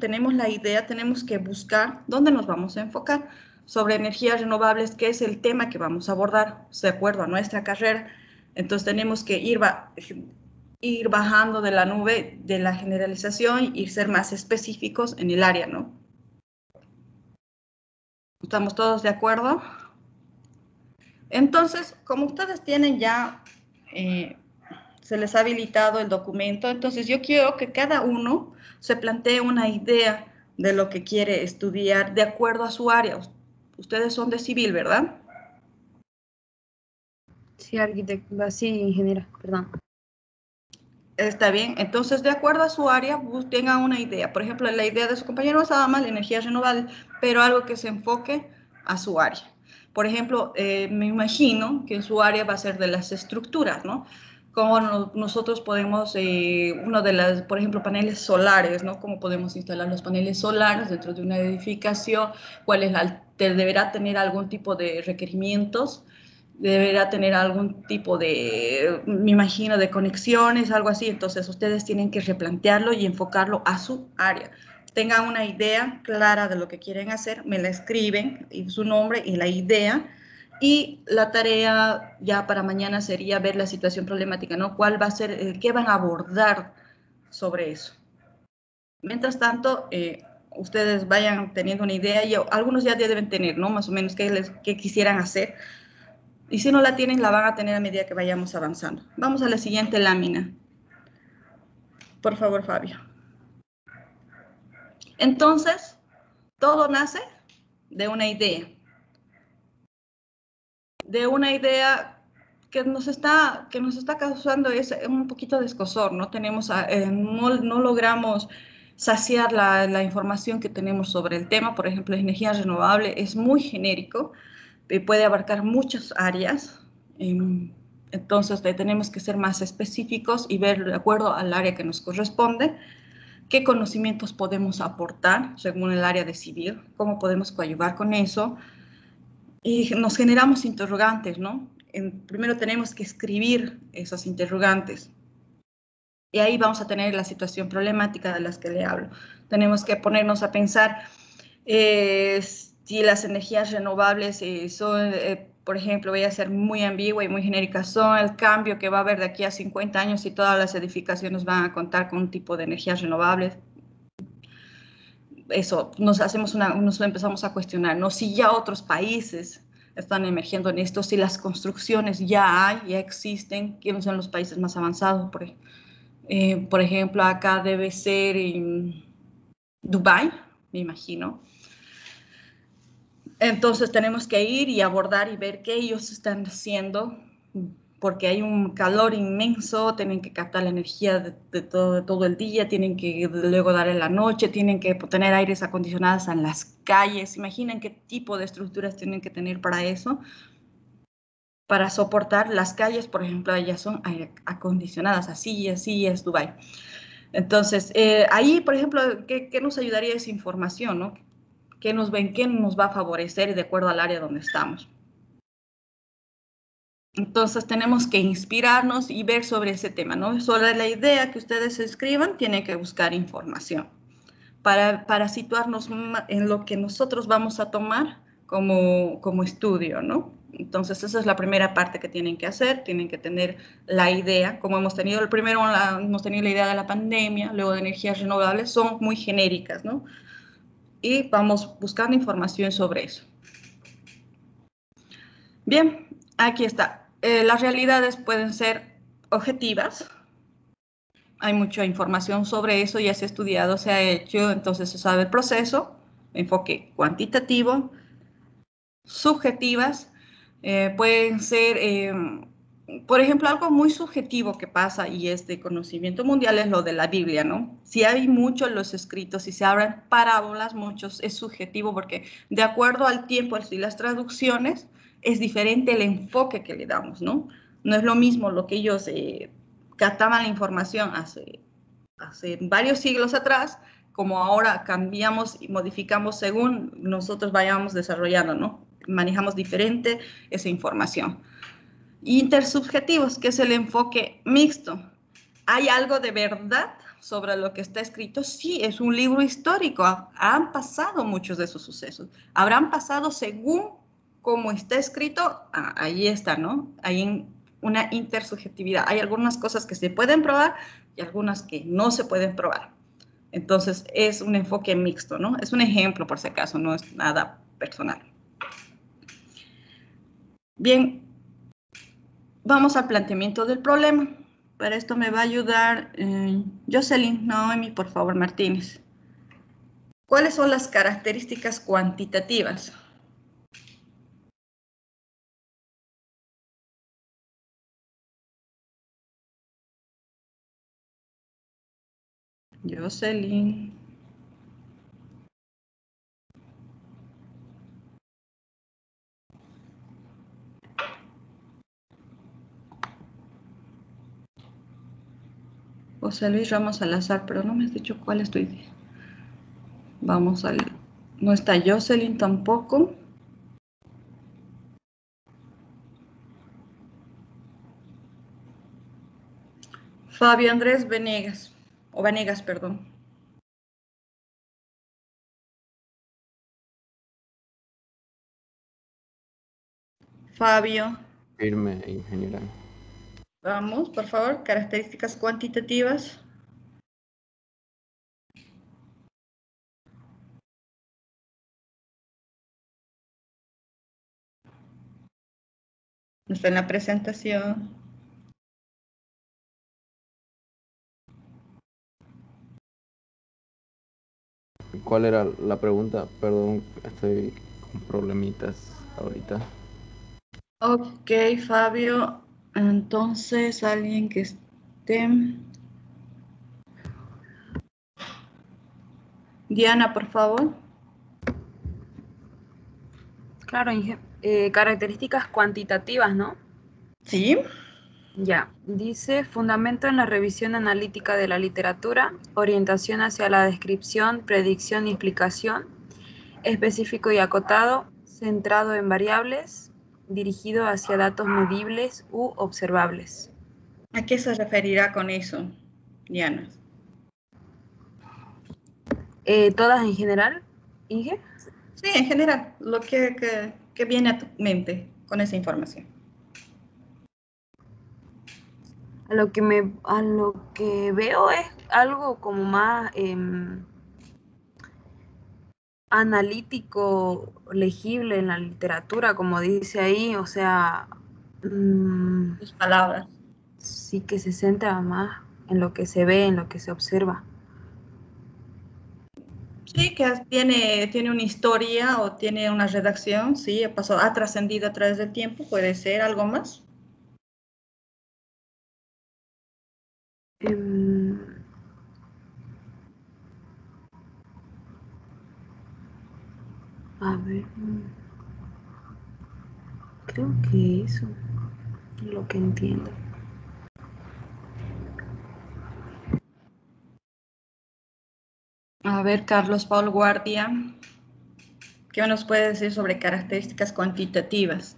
tenemos la idea, tenemos que buscar dónde nos vamos a enfocar sobre energías renovables, que es el tema que vamos a abordar de acuerdo a nuestra carrera. Entonces, tenemos que ir bajando de la nube de la generalización y ser más específicos en el área, ¿no? ¿Estamos todos de acuerdo? Entonces, como ustedes tienen ya... se les ha habilitado el documento, entonces yo quiero que cada uno se plantee una idea de lo que quiere estudiar de acuerdo a su área. Ustedes son de civil, ¿verdad? Sí, arquitectura, sí, ingeniera, perdón. Está bien, entonces de acuerdo a su área, tengan una idea. Por ejemplo, la idea de su compañero estaba mal, energías renovables, pero algo que se enfoque a su área. Por ejemplo, me imagino que su área va a ser de las estructuras, ¿no? Cómo nosotros podemos, por ejemplo, paneles solares, ¿no? Cómo podemos instalar los paneles solares dentro de una edificación, deberá tener algún tipo de requerimientos, deberá tener algún tipo de, me imagino, de conexiones, algo así. Entonces, ustedes tienen que replantearlo y enfocarlo a su área. Tengan una idea clara de lo que quieren hacer, me la escriben, y su nombre y la idea. Y la tarea ya para mañana sería ver la situación problemática, ¿no? ¿Cuál va a ser, qué van a abordar sobre eso? Mientras tanto, ustedes vayan teniendo una idea, y algunos ya deben tener, ¿no? Más o menos qué quisieran hacer. Y si no la tienen, la van a tener a medida que vayamos avanzando. Vamos a la siguiente lámina. Por favor, Fabio. Entonces, todo nace de una idea. De una idea que nos está causando un poquito de escozor, ¿no? No logramos saciar la información que tenemos sobre el tema. Por ejemplo, la energía renovable es muy genérico, puede abarcar muchas áreas. Entonces, tenemos que ser más específicos y ver de acuerdo al área que nos corresponde qué conocimientos podemos aportar según el área de civil, cómo podemos coadyuvar con eso. Y nos generamos interrogantes, ¿no? Primero tenemos que escribir esas interrogantes. Y ahí vamos a tener la situación problemática de las que le hablo. Tenemos que ponernos a pensar si las energías renovables son, por ejemplo, voy a ser muy ambigua y muy genérica, son el cambio que va a haber de aquí a 50 años y todas las edificaciones van a contar con un tipo de energías renovables. Eso, nos empezamos a cuestionar, ¿no? Si ya otros países están emergiendo en esto, si las construcciones ya existen, ¿quiénes son los países más avanzados? Por ejemplo, acá debe ser en Dubái, me imagino. Entonces tenemos que ir y abordar y ver qué ellos están haciendo, porque hay un calor inmenso, tienen que captar la energía de todo el día, tienen que luego dar en la noche, tienen que tener aires acondicionados en las calles. Imaginen qué tipo de estructuras tienen que tener para eso, para soportar las calles. Por ejemplo, ellas son acondicionadas, así es Dubái. Entonces, ahí, por ejemplo, ¿qué nos ayudaría esa información, ¿no? ¿Qué nos va a favorecer de acuerdo al área donde estamos? Entonces tenemos que inspirarnos y ver sobre ese tema, ¿no? Sobre la idea que ustedes escriban, tienen que buscar información para situarnos en lo que nosotros vamos a tomar como estudio, ¿no? Entonces esa es la primera parte que tienen que hacer, tienen que tener la idea, como hemos tenido hemos tenido la idea de la pandemia, luego de energías renovables, son muy genéricas, ¿no? Y vamos buscando información sobre eso. Bien, aquí está. Las realidades pueden ser objetivas, hay mucha información sobre eso, ya se ha estudiado, se ha hecho, entonces se sabe el proceso, enfoque cuantitativo, subjetivas, pueden ser, por ejemplo, algo muy subjetivo que pasa y es de conocimiento mundial es lo de la Biblia, ¿no? Si hay muchos los escritos, si se hablan parábolas, muchos, es subjetivo porque de acuerdo al tiempo y las traducciones, es diferente el enfoque que le damos, ¿no? No es lo mismo lo que ellos captaban la información hace varios siglos atrás, como ahora cambiamos y modificamos según nosotros vayamos desarrollando, ¿no? Manejamos diferente esa información. Intersubjetivos, que es el enfoque mixto. ¿Hay algo de verdad sobre lo que está escrito? Sí, es un libro histórico. Han pasado muchos de esos sucesos. Habrán pasado según cómo está escrito. Ahí está, ¿no? Hay una intersubjetividad. Hay algunas cosas que se pueden probar y algunas que no se pueden probar. Entonces, es un enfoque mixto, ¿no? Es un ejemplo, por si acaso, no es nada personal. Bien, vamos al planteamiento del problema. Para esto me va a ayudar Jocelyn, Noemi, por favor, Martínez. ¿Cuáles son las características cuantitativas? Jocelyn. José Luis Ramos Salazar, pero no me has dicho cuál es tu idea. Vamos al... No está Jocelyn tampoco. Fabio Andrés Venegas, o Vanegas, perdón. Fabio. Firme en general. Vamos, por favor, características cuantitativas. Está en la presentación. ¿Cuál era la pregunta? Perdón, estoy con problemitas ahorita. Ok, Fabio. Entonces, alguien que esté... Diana, por favor. Claro, características cuantitativas, ¿no? Sí. Ya, dice fundamento en la revisión analítica de la literatura, orientación hacia la descripción, predicción y explicación, específico y acotado, centrado en variables, dirigido hacia datos medibles u observables. ¿A qué se referirá con eso, Diana? ¿Todas en general, Inge? Sí, en general, lo que viene a tu mente con esa información. A lo que veo es algo como más analítico, legible en la literatura, como dice ahí, o sea... Tus palabras. Sí, que se centra más en lo que se ve, en lo que se observa. Sí, que tiene una historia o tiene una redacción, sí, ha trascendido a través del tiempo, puede ser algo más. A ver, creo que eso es lo que entiendo. A ver, Carlos Paul Guardia, ¿qué nos puede decir sobre características cuantitativas?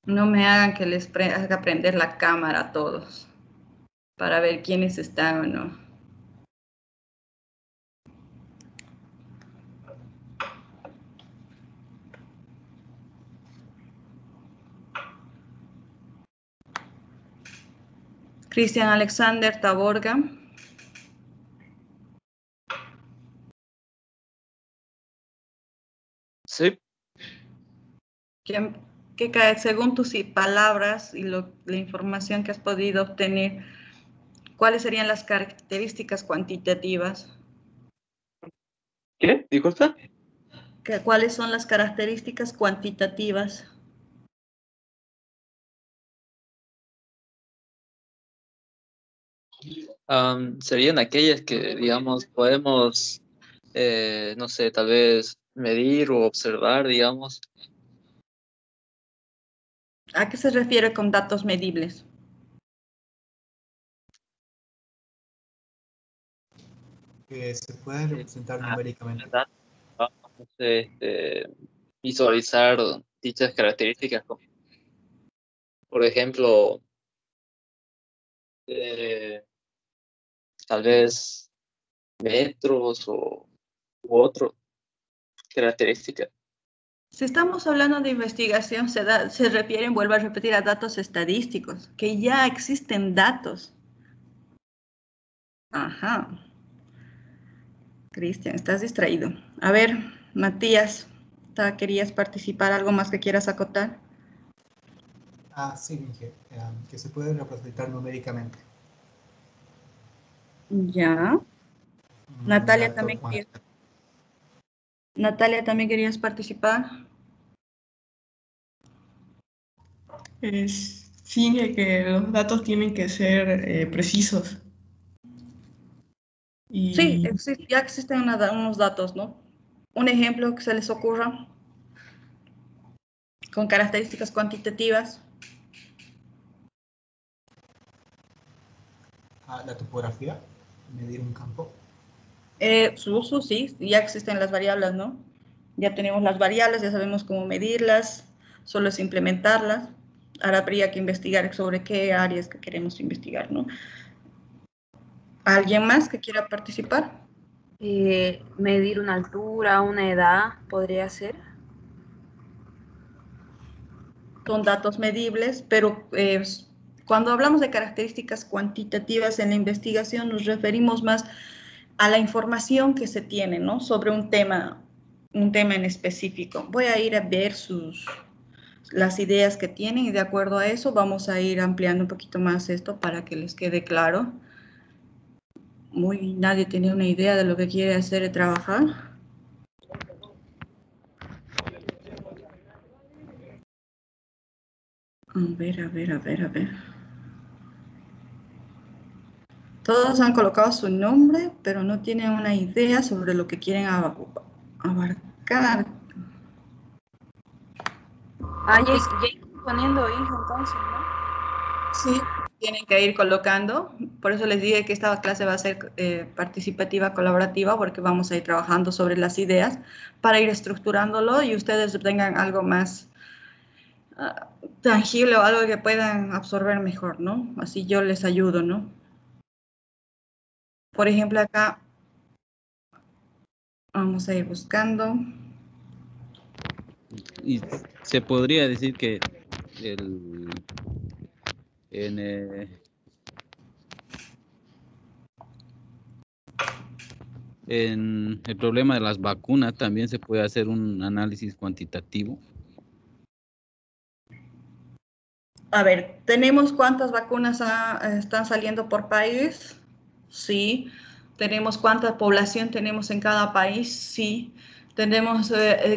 No me hagan que les haga prender la cámara a todos para ver quiénes están o no. Cristian Alexander Taborga. Sí. Según tus palabras y la información que has podido obtener, ¿cuáles serían las características cuantitativas? ¿Qué? Disculpa. ¿Cuáles son las características cuantitativas? Serían aquellas que, digamos, podemos, no sé, tal vez medir o observar, digamos. ¿A qué se refiere con datos medibles? Que se pueden representar numéricamente. Vamos a visualizar dichas características, como, por ejemplo, tal vez metros u otro característica. Si estamos hablando de investigación, se refieren, vuelvo a repetir, a datos estadísticos, que ya existen datos. Ajá. Cristian, estás distraído. A ver, Matías, ¿querías participar? ¿Algo más que quieras acotar? Sí, dije, que se puede representar numéricamente. Ya. Natalia también querías participar. Sí, que los datos tienen que ser precisos. Sí, ya existen unos datos, ¿no? Un ejemplo que se les ocurra con características cuantitativas. La topografía, medir un campo. Su uso, sí, ya existen las variables, ¿no? Ya tenemos las variables, ya sabemos cómo medirlas, solo es implementarlas. Ahora habría que investigar sobre qué áreas que queremos investigar, ¿no? ¿Alguien más que quiera participar? Medir una altura, una edad, podría ser. Son datos medibles, pero cuando hablamos de características cuantitativas en la investigación nos referimos más a la información que se tiene, ¿no? Sobre un tema en específico. Voy a ir a ver las ideas que tienen y de acuerdo a eso vamos a ir ampliando un poquito más esto para que les quede claro. Nadie tiene una idea de lo que quiere hacer y trabajar. A ver. Todos han colocado su nombre, pero no tienen una idea sobre lo que quieren abarcar. Ya poniendo hijo entonces, ¿no? Sí, tienen que ir colocando. Por eso les dije que esta clase va a ser participativa, colaborativa, porque vamos a ir trabajando sobre las ideas para ir estructurándolo y ustedes tengan algo más tangible o algo que puedan absorber mejor, ¿no? Así yo les ayudo, ¿no? Por ejemplo, acá vamos a ir buscando. Y se podría decir que en el problema de las vacunas también se puede hacer un análisis cuantitativo. A ver, ¿tenemos cuántas vacunas están saliendo por país? Sí. ¿Tenemos cuánta población tenemos en cada país? Sí. Tenemos,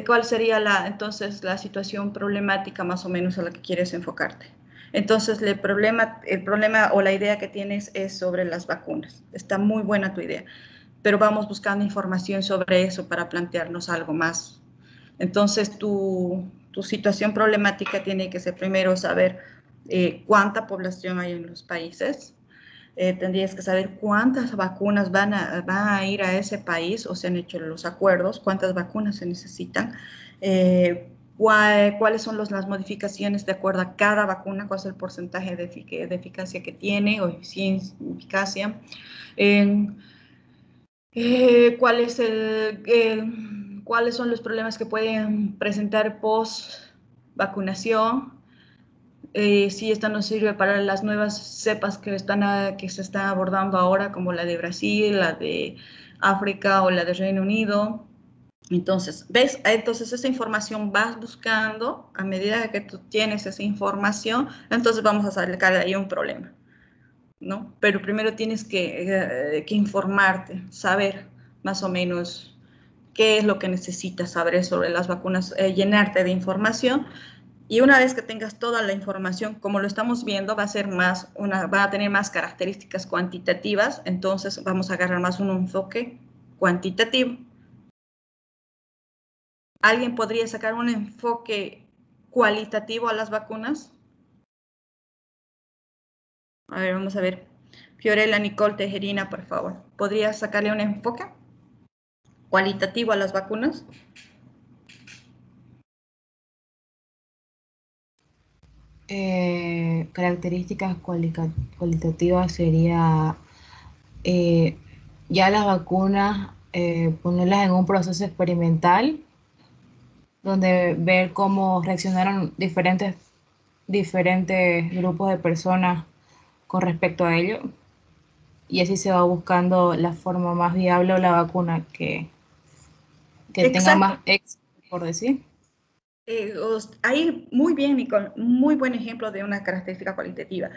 ¿cuál sería entonces la situación problemática más o menos a la que quieres enfocarte? Entonces, el problema o la idea que tienes es sobre las vacunas. Está muy buena tu idea, pero vamos buscando información sobre eso para plantearnos algo más. Entonces, tu situación problemática tiene que ser primero saber cuánta población hay en los países. Tendrías que saber cuántas vacunas van a ir a ese país o se han hecho los acuerdos, cuántas vacunas se necesitan, cuáles son las modificaciones de acuerdo a cada vacuna, cuál es el porcentaje de eficacia que tiene o eficacia, cuáles son los problemas que pueden presentar post-vacunación, si esto nos sirve para las nuevas cepas que se están abordando ahora, como la de Brasil, la de África o la de Reino Unido. Entonces, ¿ves? Entonces esa información vas buscando, a medida que tú tienes esa información, entonces vamos a sacar de ahí un problema, ¿no? Pero primero tienes que informarte, saber más o menos qué es lo que necesitas saber sobre las vacunas, llenarte de información. Y una vez que tengas toda la información, como lo estamos viendo, va a tener más características cuantitativas, entonces vamos a agarrar más un enfoque cuantitativo. ¿Alguien podría sacar un enfoque cualitativo a las vacunas? A ver, vamos a ver. Fiorella Nicole Tejerina, por favor. ¿Podría sacarle un enfoque cualitativo a las vacunas? Características cualitativas sería ya las vacunas, ponerlas en un proceso experimental, donde ver cómo reaccionaron diferentes grupos de personas con respecto a ello, y así se va buscando la forma más viable o la vacuna que tenga más éxito, por decir. Ahí muy bien, Nicole, muy buen ejemplo de una característica cualitativa.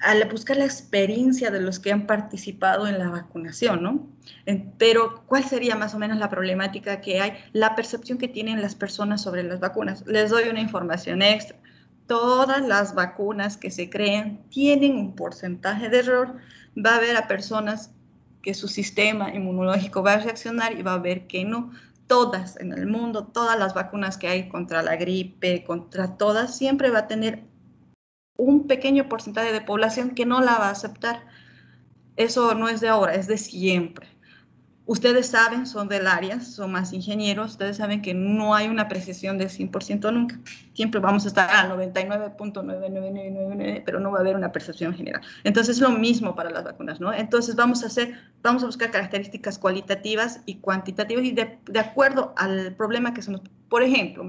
Al buscar la experiencia de los que han participado en la vacunación, ¿no? Pero, ¿cuál sería más o menos la problemática que hay? La percepción que tienen las personas sobre las vacunas. Les doy una información extra. Todas las vacunas que se creen tienen un porcentaje de error. Va a haber a personas que su sistema inmunológico va a reaccionar y va a ver que no. Todas en el mundo, todas las vacunas que hay contra la gripe, contra todas, siempre va a tener un pequeño porcentaje de población que no la va a aceptar. Eso no es de ahora, es de siempre. Ustedes saben, son del área, son más ingenieros, ustedes saben que no hay una precisión del 100% nunca. Siempre vamos a estar al 99.99999, pero no va a haber una percepción general. Entonces, es lo mismo para las vacunas, ¿no? Entonces, vamos a buscar características cualitativas y cuantitativas y de acuerdo al problema que se nos... Por ejemplo,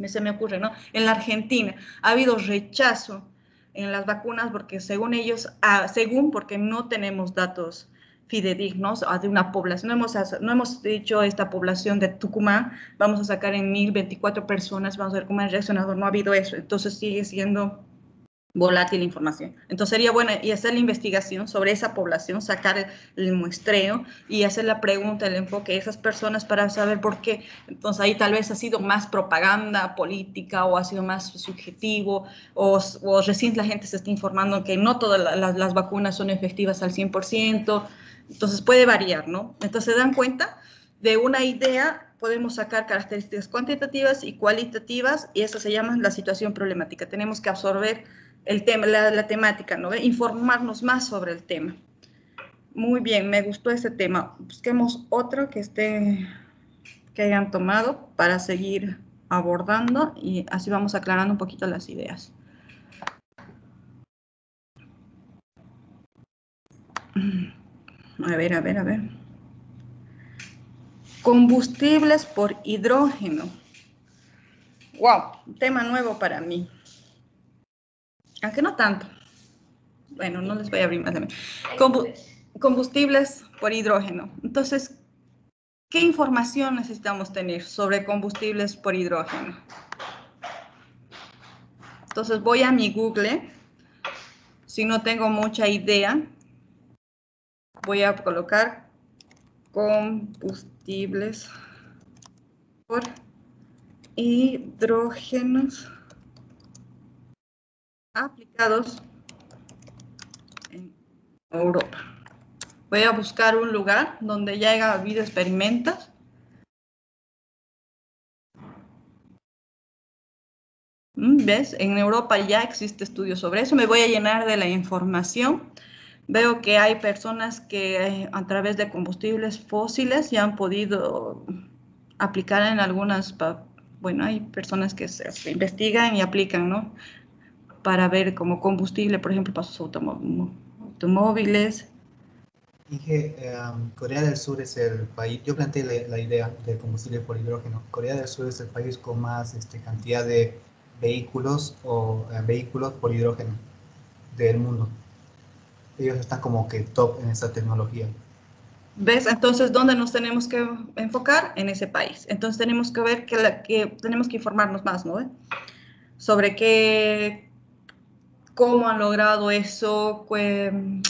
se me ocurre, ¿no? En la Argentina ha habido rechazo en las vacunas porque según ellos, porque no tenemos datos fidedignos de una población. No hemos dicho esta población de Tucumán, vamos a sacar en 1024 personas, vamos a ver cómo han reaccionado, no ha habido eso, entonces sigue siendo volátil la información. Entonces sería bueno y hacer la investigación sobre esa población, sacar el muestreo y hacer la pregunta, el enfoque de esas personas para saber por qué. Entonces ahí tal vez ha sido más propaganda política o ha sido más subjetivo o recién la gente se está informando que no todas las vacunas son efectivas al 100%. Entonces puede variar, ¿no? Entonces se dan cuenta de una idea, podemos sacar características cuantitativas y cualitativas y eso se llama la situación problemática. Tenemos que absorber el tema, la temática, ¿no? Informarnos más sobre el tema. Muy bien, me gustó ese tema. Busquemos otro que hayan tomado para seguir abordando y así vamos aclarando un poquito las ideas. A ver. Combustibles por hidrógeno. Wow, un tema nuevo para mí. Aunque no tanto. Bueno, no les voy a abrir más. Combustibles por hidrógeno. Entonces, ¿qué información necesitamos tener sobre combustibles por hidrógeno? Entonces, voy a mi Google. Si no tengo mucha idea, voy a colocar combustibles por hidrógenos aplicados en Europa. Voy a buscar un lugar donde ya haya habido experimentos. ¿Ves? En Europa ya existe estudios sobre eso. Me voy a llenar de la información. Veo que hay personas que a través de combustibles fósiles ya han podido aplicar en algunas, bueno, hay personas que se investigan y aplican, ¿no? Para ver como combustible, por ejemplo, para sus automóviles. Dije, Corea del Sur es el país, yo planteé la idea del combustible por hidrógeno. Corea del Sur es el país con más cantidad de vehículos vehículos por hidrógeno del mundo. Ellos están como que top en esta tecnología. ¿Ves? Entonces, ¿dónde nos tenemos que enfocar? En ese país. Entonces, tenemos que ver que tenemos que informarnos más, ¿no? Sobre cómo han logrado eso, cuáles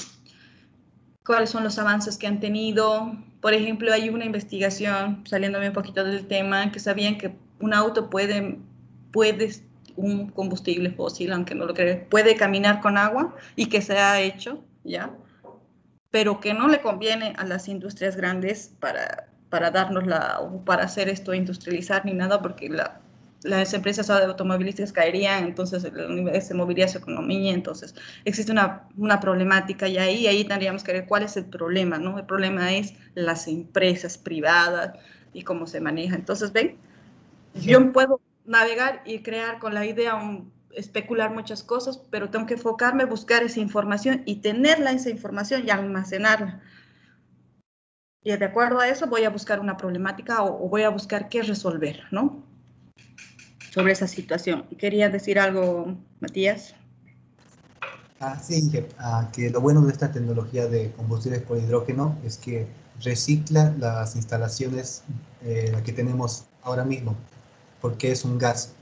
son los avances que han tenido. Por ejemplo, hay una investigación, saliéndome un poquito del tema, que sabían que un auto puede un combustible fósil, aunque no lo crean, puede caminar con agua y que se ha hecho, ¿ya? Pero que no le conviene a las industrias grandes para darnos o para hacer esto, industrializar ni nada, porque las empresas automovilísticas caerían, entonces se movería su economía, entonces existe una problemática y ahí tendríamos que ver cuál es el problema, ¿no? El problema es las empresas privadas y cómo se maneja. Entonces, ven, yo puedo navegar y crear con la idea, especular muchas cosas, pero tengo que enfocarme, buscar esa información y tenerla, esa información y almacenarla. Y de acuerdo a eso voy a buscar una problemática o voy a buscar qué resolver, ¿no? Sobre esa situación. ¿Quería decir algo, Matías? Sí, que lo bueno de esta tecnología de combustibles por hidrógeno es que recicla las instalaciones que tenemos ahora mismo, porque es un gas.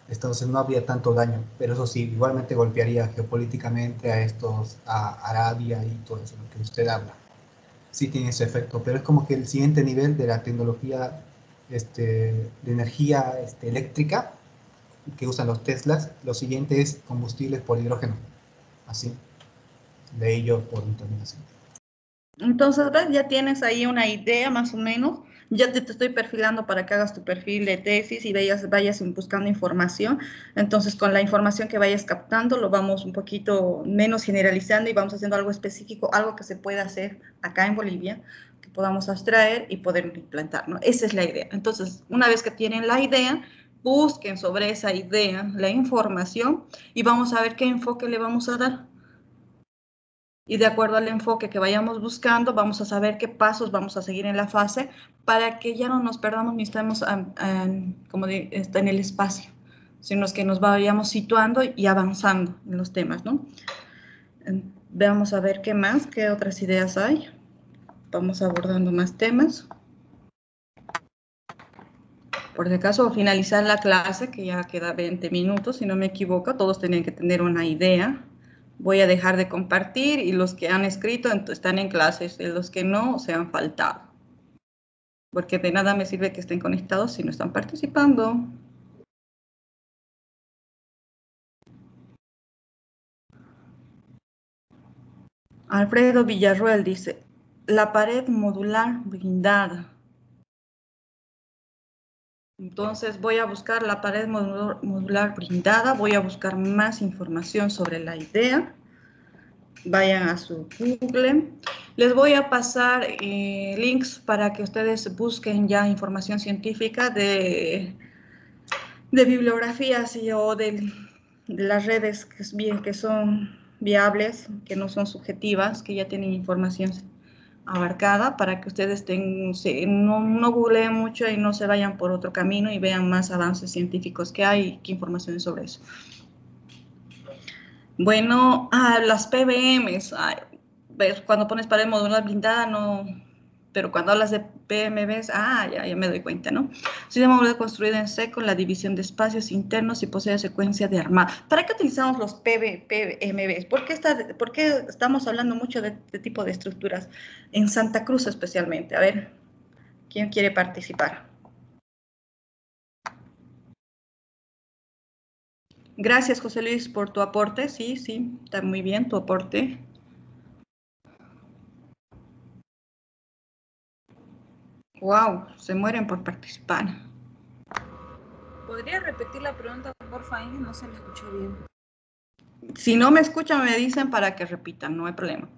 Entonces no habría tanto daño, pero eso sí, igualmente golpearía geopolíticamente a Arabia y todo eso, lo que usted habla. Sí tiene ese efecto, pero es como que el siguiente nivel de la tecnología de energía eléctrica que usan los Teslas, lo siguiente es combustibles por hidrógeno, así, de ello por contaminación. Entonces, ¿ves? Ya tienes ahí una idea más o menos. Ya te estoy perfilando para que hagas tu perfil de tesis y vayas buscando información. Entonces, con la información que vayas captando, lo vamos un poquito menos generalizando y vamos haciendo algo específico, algo que se pueda hacer acá en Bolivia, que podamos abstraer y poder implantar, ¿no? Esa es la idea. Entonces, una vez que tienen la idea, busquen sobre esa idea la información y vamos a ver qué enfoque le vamos a dar. Y de acuerdo al enfoque que vayamos buscando, vamos a saber qué pasos vamos a seguir en la fase para que ya no nos perdamos ni estemos como en el espacio, sino que nos vayamos situando y avanzando en los temas, ¿no? Veamos a ver qué más, qué otras ideas hay. Vamos abordando más temas. Por si acaso, finalizar la clase, que ya queda 20 minutos, si no me equivoco, todos tienen que tener una idea. Voy a dejar de compartir y los que han escrito están en clases, y los que no se han faltado. Porque de nada me sirve que estén conectados si no están participando. Alfredo Villarruel dice, la pared modular blindada. Entonces voy a buscar la pared modular blindada, voy a buscar más información sobre la idea. Vayan a su Google. Les voy a pasar links para que ustedes busquen ya información científica de bibliografías o de las redes que son viables, que no son subjetivas, que ya tienen información abarcada para que ustedes no googleen mucho y no se vayan por otro camino y vean más avances científicos que hay y qué información sobre eso. Bueno, las PBMs, cuando pones pared modular blindada, no, pero cuando hablas de PMBs, ya me doy cuenta, ¿no? Sistema modular construido en seco, la división de espacios internos y posee secuencia de armado. ¿Para qué utilizamos los PMBs? ¿Por qué estamos hablando mucho de este tipo de estructuras? En Santa Cruz especialmente. A ver, ¿quién quiere participar? Gracias, José Luis, por tu aporte. Sí, está muy bien tu aporte. Wow, se mueren por participar. ¿Podría repetir la pregunta, porfa, Inge? No se la escuchó bien. Si no me escuchan, me dicen para que repitan, no hay problema.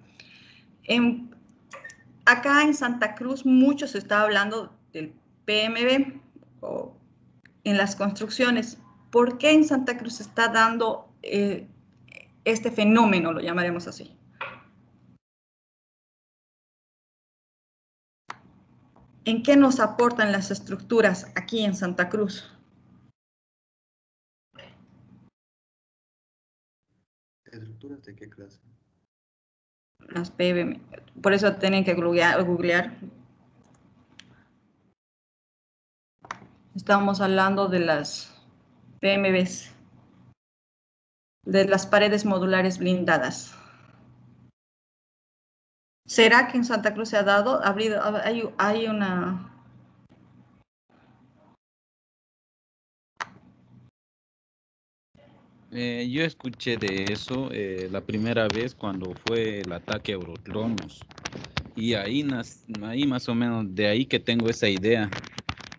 Acá en Santa Cruz mucho se está hablando del PMB en las construcciones. ¿Por qué en Santa Cruz se está dando este fenómeno, lo llamaremos así? ¿En qué nos aportan las estructuras aquí en Santa Cruz? ¿Estructuras de qué clase? Las PBM. Por eso tienen que googlear. Estamos hablando de las PMBs, de las paredes modulares blindadas. ¿Será que en Santa Cruz se ha dado? Hay una... Yo escuché de eso la primera vez cuando fue el ataque a Eurocronos. Y ahí más o menos, de ahí que tengo esa idea,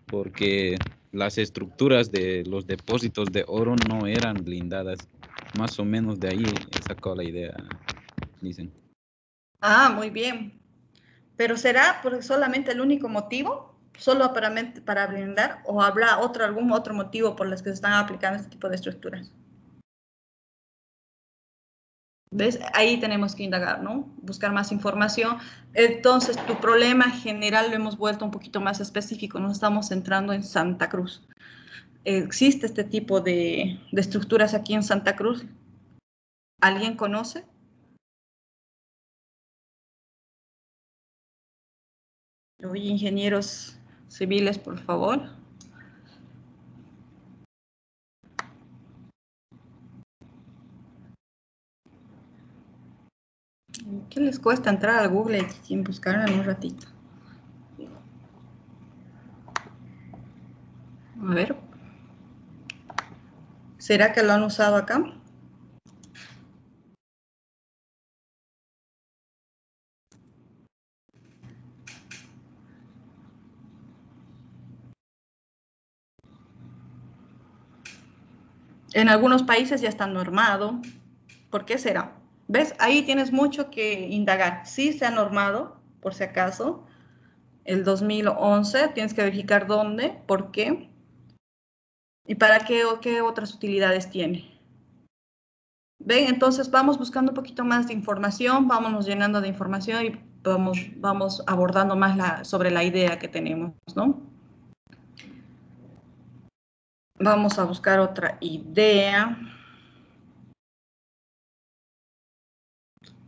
porque las estructuras de los depósitos de oro no eran blindadas. Más o menos de ahí he sacado la idea, dicen. Ah, muy bien. ¿Pero será solamente el único motivo? ¿Solo para blindar? ¿O habrá algún otro motivo por los que se están aplicando este tipo de estructuras? ¿Ves? Ahí tenemos que indagar, ¿no? Buscar más información. Entonces, tu problema general lo hemos vuelto un poquito más específico. Nos estamos centrando en Santa Cruz. ¿Existe este tipo de estructuras aquí en Santa Cruz? ¿Alguien conoce? Oye, ingenieros civiles, por favor. ¿Qué les cuesta entrar a Google y buscar en un ratito? A ver. ¿Será que lo han usado acá? En algunos países ya está normado. ¿Por qué será? ¿Ves? Ahí tienes mucho que indagar. Sí se ha normado, por si acaso. El 2011, tienes que verificar dónde, por qué y para qué o qué otras utilidades tiene. ¿Ven? Entonces vamos buscando un poquito más de información, vámonos llenando de información y vamos abordando más sobre la idea que tenemos, ¿no? Vamos a buscar otra idea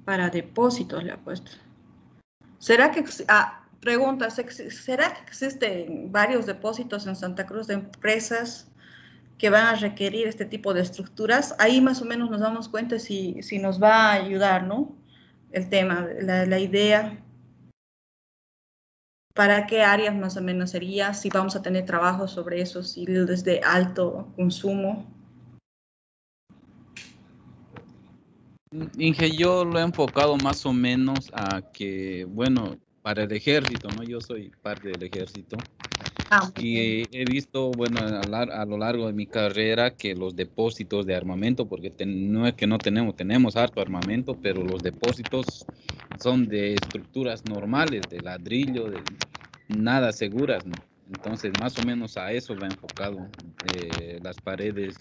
para depósitos, le he puesto. ¿Será que, pregunta, ¿será que existen varios depósitos en Santa Cruz de empresas que van a requerir este tipo de estructuras? Ahí más o menos nos damos cuenta si nos va a ayudar, ¿no? El tema, la idea, para qué áreas más o menos sería, si vamos a tener trabajo sobre eso, si desde alto consumo. Inge, yo lo he enfocado más o menos a que, bueno, para el ejército, ¿no? Yo soy parte del ejército. Y he visto, bueno, a lo largo de mi carrera que los depósitos de armamento, porque no es que no tenemos harto armamento, pero los depósitos son de estructuras normales, de ladrillo, de nada seguras, ¿no? Entonces, más o menos a eso va enfocado las paredes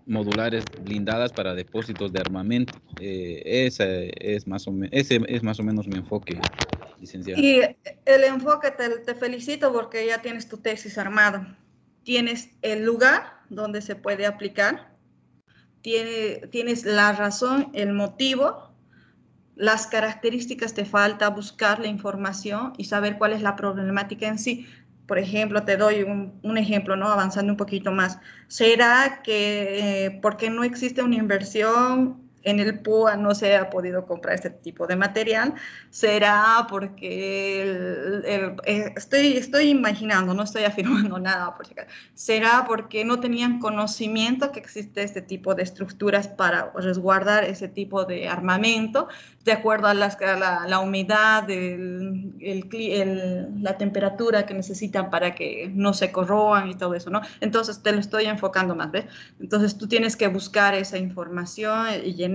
modulares blindadas para depósitos de armamento. Ese es más o menos mi enfoque, licenciado. Y el enfoque, te felicito porque ya tienes tu tesis armada. Tienes el lugar donde se puede aplicar, tienes la razón, el motivo, las características, te falta buscar la información y saber cuál es la problemática en sí. Por ejemplo, te doy un ejemplo, ¿no? Avanzando un poquito más. ¿Será que porque no existe una inversión en el PUA no se ha podido comprar este tipo de material? ¿Será porque estoy imaginando, no estoy afirmando nada, por si acaso. ¿Será porque no tenían conocimiento que existe este tipo de estructuras para resguardar ese tipo de armamento, de acuerdo a la humedad, la temperatura que necesitan para que no se corroan y todo eso, ¿no? Entonces te lo estoy enfocando más, ¿ves? Entonces tú tienes que buscar esa información y llenar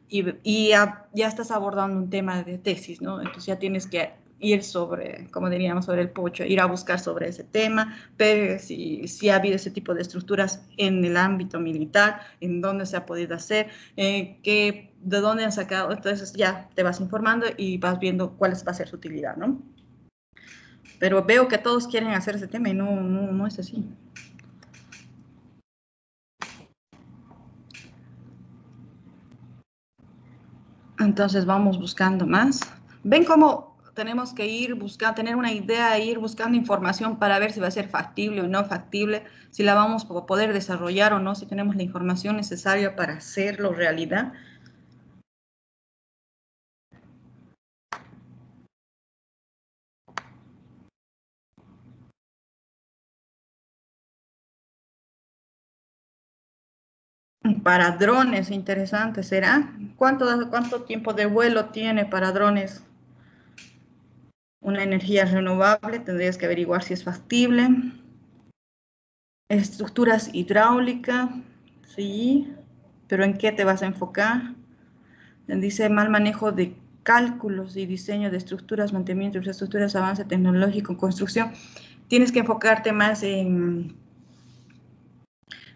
y ya estás abordando un tema de tesis, ¿no? Entonces ya tienes que ir sobre, como diríamos, sobre el pocho, ir a buscar sobre ese tema, ver si ha habido ese tipo de estructuras en el ámbito militar, en dónde se ha podido hacer, de dónde han sacado. Entonces ya te vas informando y vas viendo cuál va a ser su utilidad, ¿no? Pero veo que todos quieren hacer ese tema y no es así. Entonces vamos buscando más. ¿Ven cómo tenemos que ir buscando, tener una idea, ir buscando información para ver si va a ser factible o no factible, si la vamos a poder desarrollar o no, si tenemos la información necesaria para hacerlo realidad? Para drones, interesante, ¿será? ¿Cuánto tiempo de vuelo tiene para drones? Una energía renovable, tendrías que averiguar si es factible. Estructuras hidráulicas, sí, pero ¿en qué te vas a enfocar? Dice mal manejo de cálculos y diseño de estructuras, mantenimiento de infraestructuras, avance tecnológico, construcción. Tienes que enfocarte más en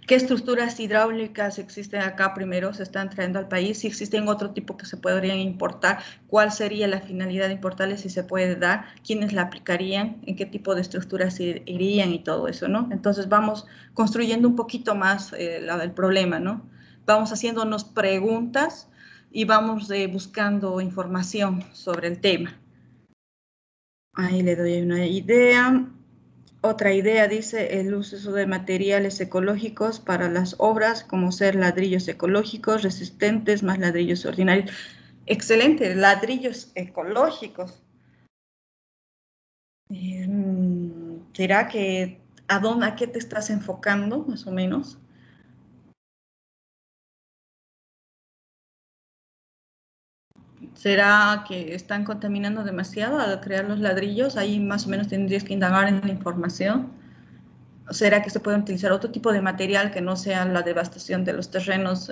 qué estructuras hidráulicas existen acá primero, se están trayendo al país, si existen otro tipo que se podrían importar, cuál sería la finalidad de importarles, si se puede dar, quiénes la aplicarían, en qué tipo de estructuras irían y todo eso, ¿no? Entonces vamos construyendo un poquito más el problema, ¿no? Vamos haciéndonos preguntas y vamos buscando información sobre el tema. Ahí le doy una idea. Otra idea dice el uso de materiales ecológicos para las obras, como ser ladrillos ecológicos, resistentes, más ladrillos ordinarios. Excelente, ladrillos ecológicos. ¿Será que a qué te estás enfocando, más o menos? ¿Será que están contaminando demasiado al crear los ladrillos? Ahí más o menos tendrías que indagar en la información. ¿Será que se puede utilizar otro tipo de material que no sea la devastación de los terrenos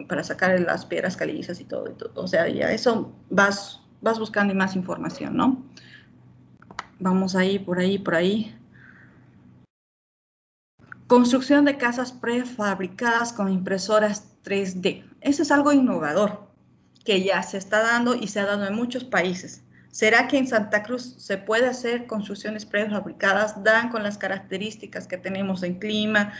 para sacar las piedras calizas y todo? O sea, ya eso vas buscando más información, ¿no? Vamos ahí, por ahí, por ahí. Construcción de casas prefabricadas con impresoras 3D. Eso es algo innovador que ya se está dando y se ha dado en muchos países. ¿Será que en Santa Cruz se puede hacer construcciones prefabricadas? ¿Dan con las características que tenemos en clima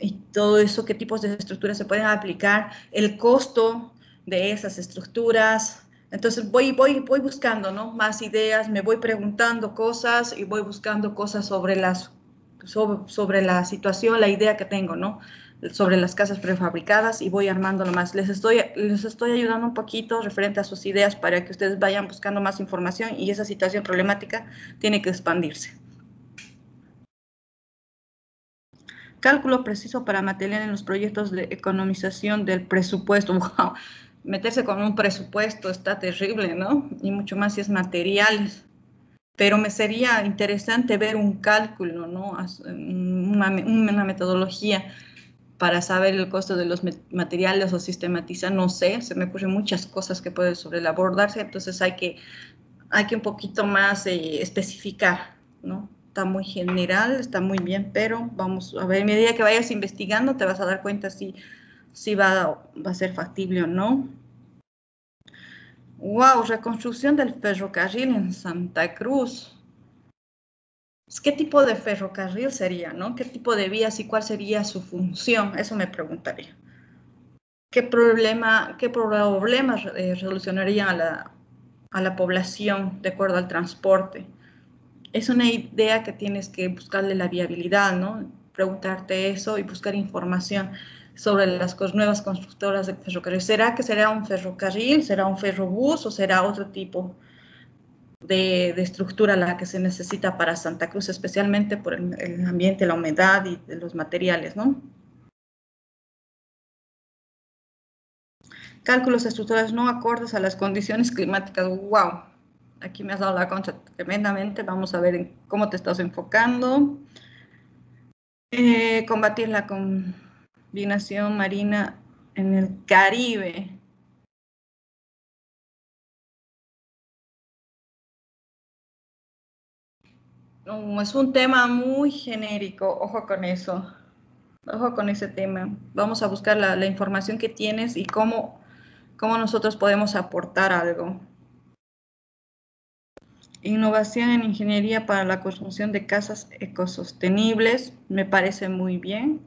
y todo eso? ¿Qué tipos de estructuras se pueden aplicar? El costo de esas estructuras. Entonces voy buscando, ¿no? Más ideas, me voy preguntando cosas y voy buscando cosas sobre la situación, la idea que tengo, ¿no? Sobre las casas prefabricadas y voy armándolo más. Les estoy ayudando un poquito referente a sus ideas para que ustedes vayan buscando más información y esa situación problemática tiene que expandirse. Cálculo preciso para material en los proyectos de economización del presupuesto. Wow, meterse con un presupuesto está terrible, ¿no? Y mucho más si es materiales. Pero me sería interesante ver un cálculo, ¿no? Una metodología para saber el costo de los materiales o sistematizar, no sé, se me ocurren muchas cosas que pueden sobreabordarse, entonces hay que un poquito más especificar, ¿no? Está muy general, está muy bien, pero vamos a ver, a medida que vayas investigando te vas a dar cuenta si va a ser factible o no. Wow, reconstrucción del ferrocarril en Santa Cruz. ¿Qué tipo de ferrocarril sería, no? ¿Qué tipo de vías y cuál sería su función? Eso me preguntaría. ¿Qué problemas resolucionarían a la población de acuerdo al transporte? Es una idea que tienes que buscarle la viabilidad, ¿no? Preguntarte eso y buscar información sobre las nuevas constructoras de ferrocarril. ¿Será que será un ferrocarril, será un ferrobús o será otro tipo de estructura la que se necesita para Santa Cruz, especialmente por el ambiente, la humedad y de los materiales, ¿no? Cálculos estructurales no acordes a las condiciones climáticas. ¡Wow! Aquí me has dado la concha tremendamente. Vamos a ver en cómo te estás enfocando. Combatir la combinación marina en el Caribe. Es un tema muy genérico, ojo con eso, ojo con ese tema. Vamos a buscar la información que tienes y cómo nosotros podemos aportar algo. Innovación en ingeniería para la construcción de casas ecosostenibles, me parece muy bien.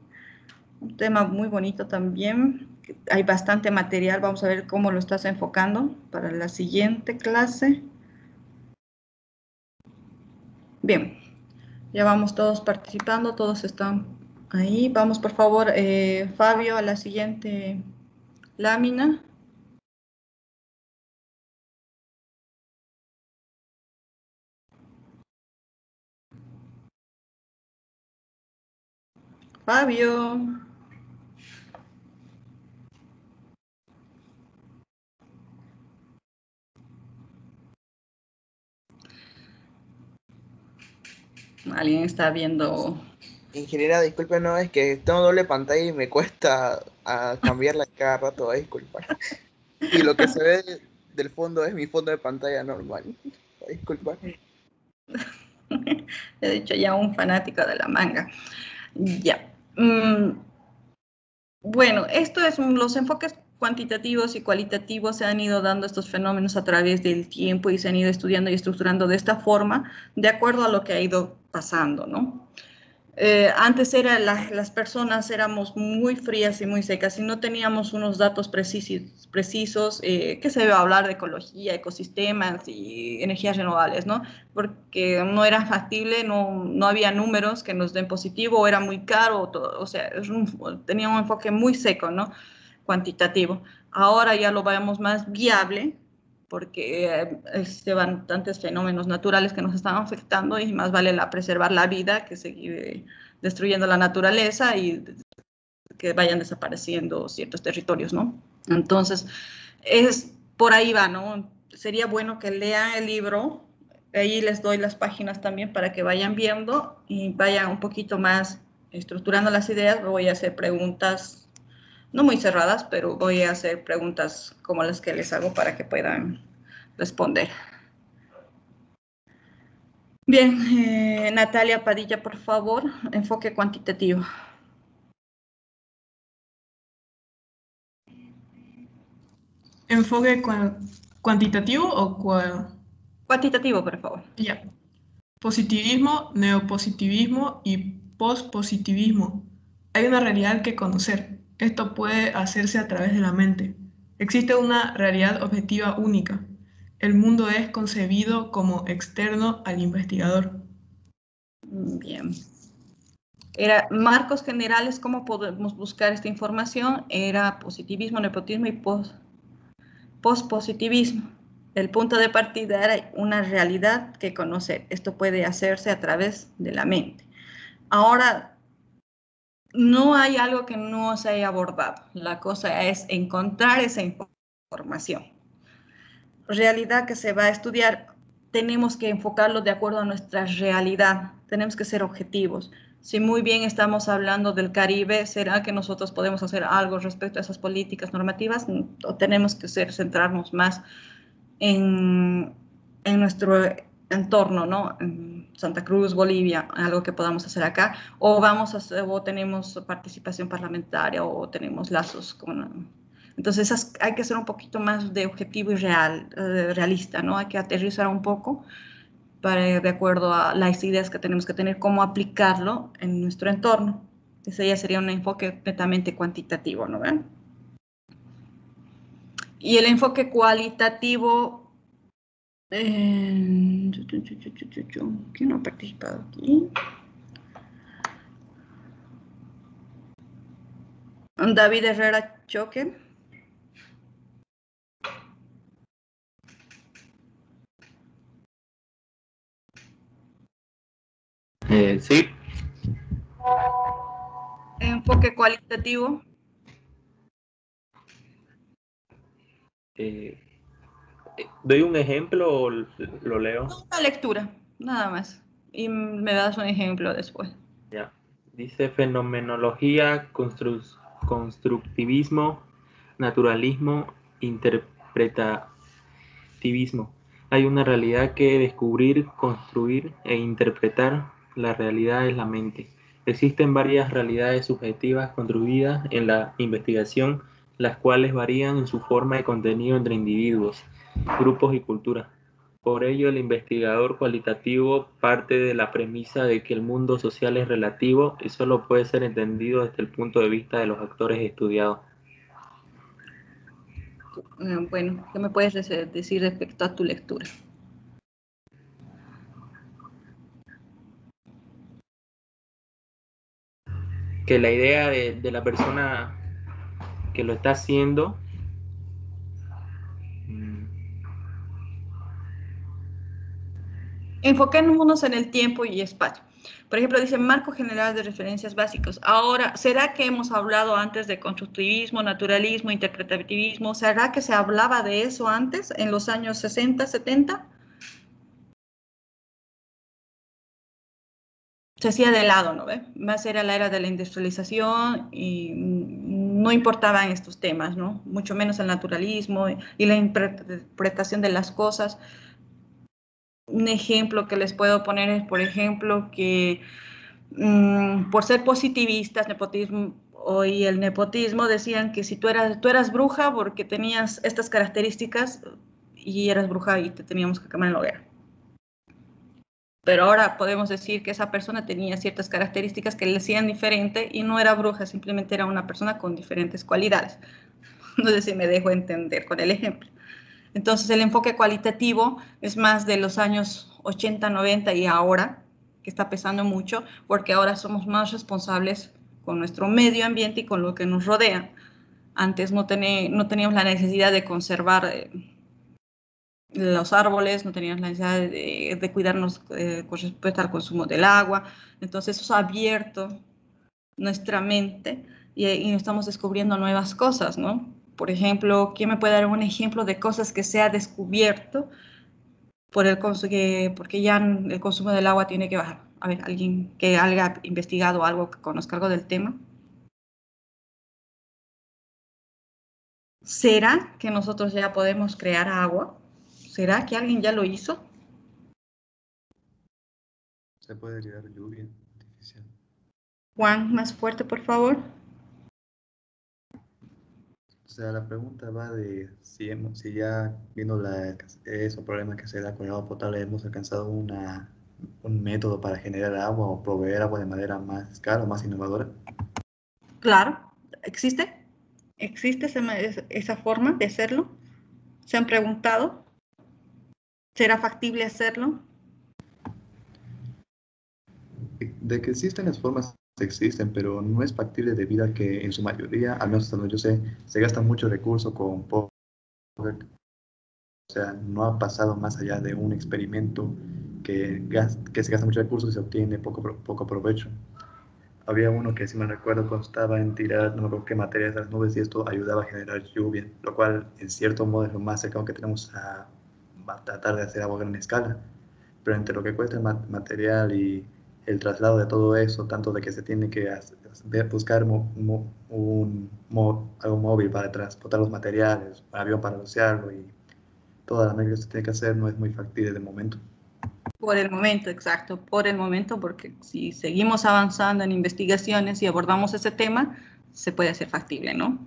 Un tema muy bonito también. hay bastante material. Vamos a ver cómo lo estás enfocando para la siguiente clase. Bien, ya vamos todos participando, todos están ahí. Vamos, por favor, Fabio, a la siguiente lámina. Fabio. Alguien está viendo. Ingeniera, disculpe, no, es que tengo doble pantalla y me cuesta cambiarla cada rato, disculpa. Y lo que se ve del fondo es mi fondo de pantalla normal. Disculpa. He dicho ya un fanático de la manga. Ya. Bueno, esto es los enfoques cuantitativos y cualitativos. Se han ido dando estos fenómenos a través del tiempo y se han ido estudiando y estructurando de esta forma, de acuerdo a lo que ha ido pasando, ¿no? Antes las personas éramos muy frías y muy secas y no teníamos unos datos precisos que se iba a hablar de ecología, ecosistemas y energías renovables, ¿no? Porque no era factible, no había números que nos den positivo, o era muy caro, o sea, tenía un enfoque muy seco, ¿no? Cuantitativo. Ahora ya lo vemos más viable, porque van tantos fenómenos naturales que nos están afectando y más vale preservar la vida que seguir destruyendo la naturaleza y que vayan desapareciendo ciertos territorios, ¿no? Entonces, por ahí va, ¿no? Sería bueno que lean el libro, ahí les doy las páginas también para que vayan viendo y vayan un poquito más estructurando las ideas. Voy a hacer preguntas no muy cerradas, pero voy a hacer preguntas como las que les hago para que puedan responder. Bien, Natalia Padilla, por favor, enfoque cuantitativo. ¿Enfoque cuantitativo o cuantitativo, por favor? Ya. Positivismo, neopositivismo y pospositivismo. Hay una realidad que conocer. Esto puede hacerse a través de la mente. Existe una realidad objetiva única. El mundo es concebido como externo al investigador. Bien. Era marcos generales, ¿cómo podemos buscar esta información? Era positivismo, neopositivismo y pospositivismo. El punto de partida era una realidad que conocer. Esto puede hacerse a través de la mente. Ahora, no hay algo que no se haya abordado. La cosa es encontrar esa información. Realidad que se va a estudiar, tenemos que enfocarlo de acuerdo a nuestra realidad. Tenemos que ser objetivos. Si muy bien estamos hablando del Caribe, ¿será que nosotros podemos hacer algo respecto a esas políticas normativas? ¿O tenemos que tencentrarnos más en nuestro entorno, ¿no? En Santa Cruz, Bolivia, algo que podamos hacer acá, o tenemos participación parlamentaria, o tenemos lazos con... Entonces hay que ser un poquito más de objetivo y realista, ¿no? Hay que aterrizar un poco de acuerdo a las ideas que tenemos que tener, cómo aplicarlo en nuestro entorno. Ese ya sería un enfoque netamente cuantitativo, ¿no ven? Y el enfoque cualitativo... ¿quién no ha participado aquí? David Herrera Choque. Sí. Enfoque cualitativo. ¿Doy un ejemplo o lo leo? Una lectura, nada más. Y me das un ejemplo después. Ya. Dice fenomenología, constructivismo, naturalismo, interpretativismo. Hay una realidad que descubrir, construir e interpretar. La realidad es la mente. Existen varias realidades subjetivas construidas en la investigación, las cuales varían en su forma y contenido entre individuos, grupos y culturas. Por ello, el investigador cualitativo parte de la premisa de que el mundo social es relativo y solo puede ser entendido desde el punto de vista de los actores estudiados. Bueno, ¿qué me puedes decir respecto a tu lectura? Que la idea de la persona que lo está haciendo enfoquémonos en el tiempo y espacio. Por ejemplo, dice marco general de referencias básicos. Ahora, ¿será que hemos hablado antes de constructivismo, naturalismo, interpretativismo? ¿Será que se hablaba de eso antes, en los años 60, 70? Se hacía de lado, ¿no ve? Más era la era de la industrialización y no importaban estos temas, ¿no? Mucho menos el naturalismo y la interpretación de las cosas. Un ejemplo que les puedo poner es, por ejemplo, que por ser positivistas, nepotismo y el nepotismo decían que si tú eras bruja porque tenías estas características y eras bruja y te teníamos que quemar en la hoguera. Pero ahora podemos decir que esa persona tenía ciertas características que le hacían diferente y no era bruja, simplemente era una persona con diferentes cualidades. No sé si me dejo entender con el ejemplo. Entonces el enfoque cualitativo es más de los años 80, 90 y ahora, que está pesando mucho, porque ahora somos más responsables con nuestro medio ambiente y con lo que nos rodea. Antes no teníamos la necesidad de conservar los árboles, no teníamos la necesidad de cuidarnos con respecto al consumo del agua. Entonces eso ha abierto nuestra mente y estamos descubriendo nuevas cosas, ¿no? Por ejemplo, ¿quién me puede dar un ejemplo de cosas que se ha descubierto porque ya el consumo del agua tiene que bajar? A ver, alguien que haya investigado algo, que conozca algo del tema. ¿Será que nosotros ya podemos crear agua? ¿Será que alguien ya lo hizo? Se puede crear lluvia artificial. Juan, más fuerte, por favor. O sea, la pregunta va de si ya viendo esos problemas que se da con el agua potable, hemos alcanzado un método para generar agua o proveer agua de manera más cara o más innovadora. Claro, existe esa forma de hacerlo. ¿Se han preguntado? ¿Será factible hacerlo? De que existen las formas, existen, pero no es factible debido a que en su mayoría, al menos hasta donde yo sé, se gasta mucho recurso con poco. O sea, no ha pasado más allá de un experimento que se gasta mucho recursos y se obtiene poco provecho. Había uno que, si me recuerdo, constaba en tirar, no me acuerdo qué materia de las nubes, y esto ayudaba a generar lluvia, lo cual, en cierto modo, es lo más cercano que tenemos a tratar de hacer agua a gran escala. Pero entre lo que cuesta el material y el traslado de todo eso, tanto de que se tiene que buscar algo móvil para transportar los materiales, un avión para rociarlo y toda la mezcla que se tiene que hacer, no es muy factible de momento. Por el momento, exacto, por el momento, porque si seguimos avanzando en investigaciones y abordamos ese tema, se puede hacer factible, ¿no?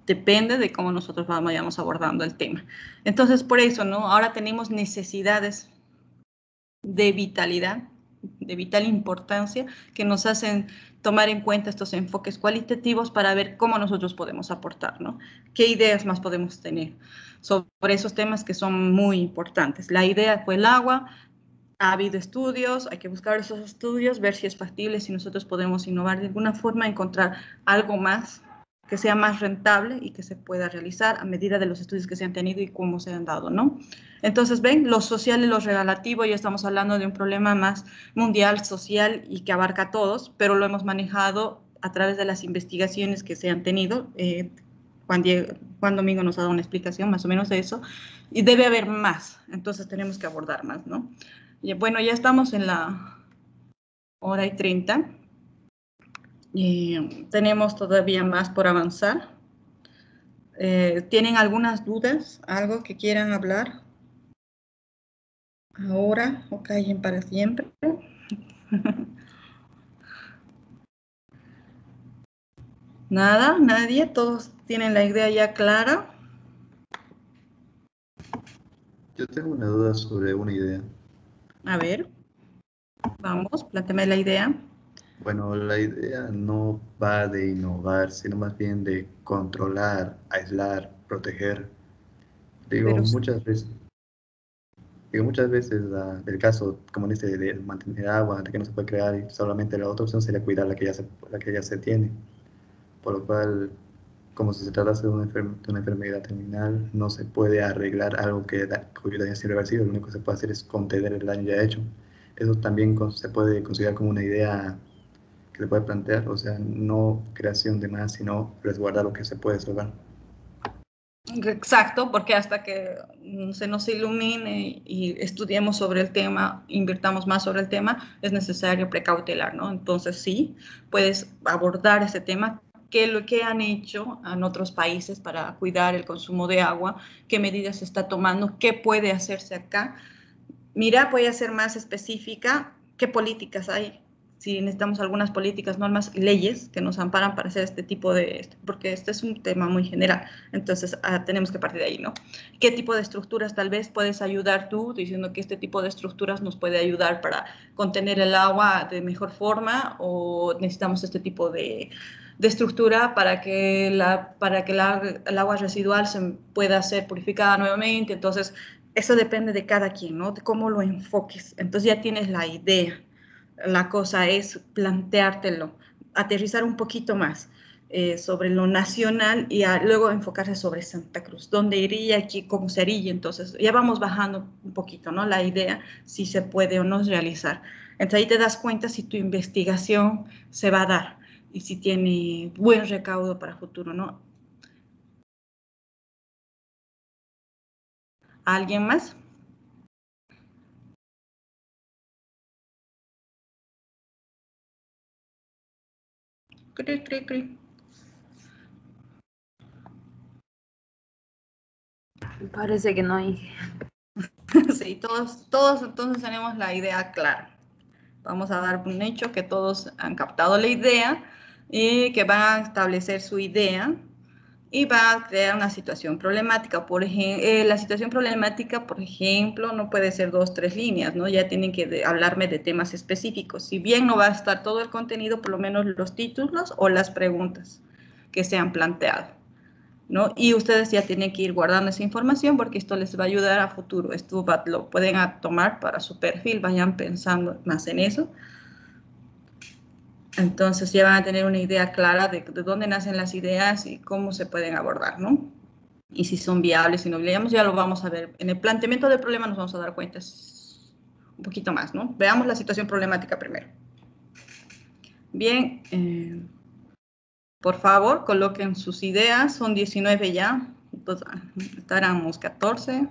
Depende de cómo nosotros vayamos abordando el tema. Entonces, por eso, ¿no? Ahora tenemos necesidades de vitalidad, de vital importancia, que nos hacen tomar en cuenta estos enfoques cualitativos para ver cómo nosotros podemos aportar, ¿no? ¿Qué ideas más podemos tener sobre esos temas que son muy importantes? La idea fue el agua. Ha habido estudios, hay que buscar esos estudios, ver si es factible, si nosotros podemos innovar de alguna forma, encontrar algo más que sea más rentable y que se pueda realizar a medida de los estudios que se han tenido y cómo se han dado, ¿no? Entonces, ven, lo social y lo relativo, ya estamos hablando de un problema más mundial, social y que abarca a todos, pero lo hemos manejado a través de las investigaciones que se han tenido. Juan Domingo nos ha dado una explicación más o menos de eso, y debe haber más, entonces tenemos que abordar más, ¿no? Y bueno, ya estamos en la 1:30. Y tenemos todavía más por avanzar. ¿Tienen algunas dudas? ¿Algo que quieran hablar? ¿Ahora o callen para siempre? ¿Nada? ¿Nadie? ¿Todos tienen la idea ya clara? Yo tengo una duda sobre una idea. A ver, vamos, plantéame la idea. Bueno, la idea no va de innovar, sino más bien de controlar, aislar, proteger Digo, Pero muchas veces el caso, como dice, de mantener agua, de que no se puede crear, y solamente la otra opción sería cuidar la que ya se tiene. Por lo cual, como si se tratase de de una enfermedad terminal, no se puede arreglar algo cuyo daño es irreversible, lo único que se puede hacer es contener el daño ya hecho. Eso también se puede considerar como una idea que se puede plantear, o sea, no creación de más, sino resguardar lo que se puede salvar. exacto, porque hasta que se nos ilumine y estudiemos sobre el tema, invirtamos más sobre el tema, es necesario precautelar, ¿no? Entonces sí, puedes abordar ese tema, lo que han hecho en otros países para cuidar el consumo de agua, qué medidas se está tomando, qué puede hacerse acá. Mira, voy a ser más específica, qué políticas hay. Si necesitamos algunas políticas, normas, leyes que nos amparan para hacer este tipo porque este es un tema muy general, entonces tenemos que partir de ahí, ¿no? ¿Qué tipo de estructuras tal vez puedes ayudar tú diciendo que este tipo de estructuras nos puede ayudar para contener el agua de mejor forma, o necesitamos este tipo de estructura para que el agua residual se pueda ser purificada nuevamente? Entonces, eso depende de cada quien, ¿no? De cómo lo enfoques. Entonces ya tienes la idea. La cosa es planteártelo, aterrizar un poquito más sobre lo nacional y luego enfocarse sobre Santa Cruz. ¿Dónde iría aquí? ¿Cómo sería? Entonces ya vamos bajando un poquito, ¿no? La idea, si se puede o no realizar. Entonces ahí te das cuenta si tu investigación se va a dar y si tiene buen recaudo para futuro, ¿no? ¿Alguien más? Cri, cri, cri. Parece que no hay. Sí, todos entonces tenemos la idea clara. Vamos a dar un hecho que todos han captado la idea y que van a establecer su idea y van a crear una situación problemática. Por ejemplo, la situación problemática, por ejemplo, no puede ser 2, 3 líneas, ¿no? Ya tienen que hablarme de temas específicos. Si bien no va a estar todo el contenido, por lo menos los títulos o las preguntas que se han planteado, ¿no? Y ustedes ya tienen que ir guardando esa información porque esto les va a ayudar a futuro. Esto lo pueden tomar para su perfil, vayan pensando más en eso. Entonces ya van a tener una idea clara de dónde nacen las ideas y cómo se pueden abordar, ¿no? Y si son viables, si no viables, ya lo vamos a ver. En el planteamiento del problema nos vamos a dar cuenta un poquito más, ¿no? Veamos la situación problemática primero. Bien, por favor, coloquen sus ideas. Son 19 ya. Entonces, estaremos 14.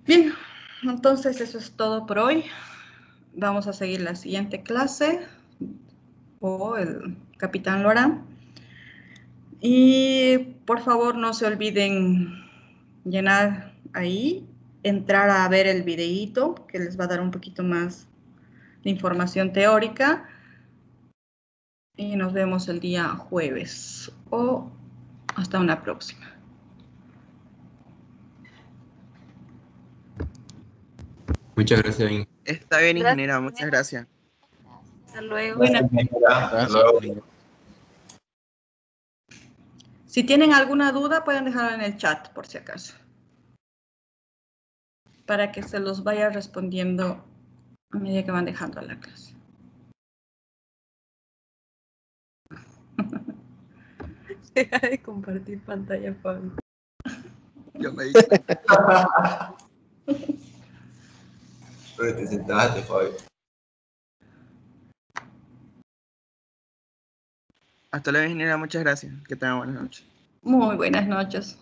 Bien, entonces eso es todo por hoy. Vamos a seguir la siguiente clase o el Capitán Lora. Y por favor no se olviden llenar ahí, entrar a ver el videíto que les va a dar un poquito más de información teórica. Y nos vemos el día jueves o hasta una próxima. Muchas gracias. Está bien, ingeniera, muchas gracias. Hasta luego. Hasta luego. Si tienen alguna duda, pueden dejarla en el chat, por si acaso. Para que se los vaya respondiendo a medida que van dejando la clase. Deja de compartir pantalla, Fabi. Yo me di cuenta. Pero te sentaste, Fabi. Hasta luego, ingeniera, muchas gracias. Que tengan buenas noches. Muy buenas noches.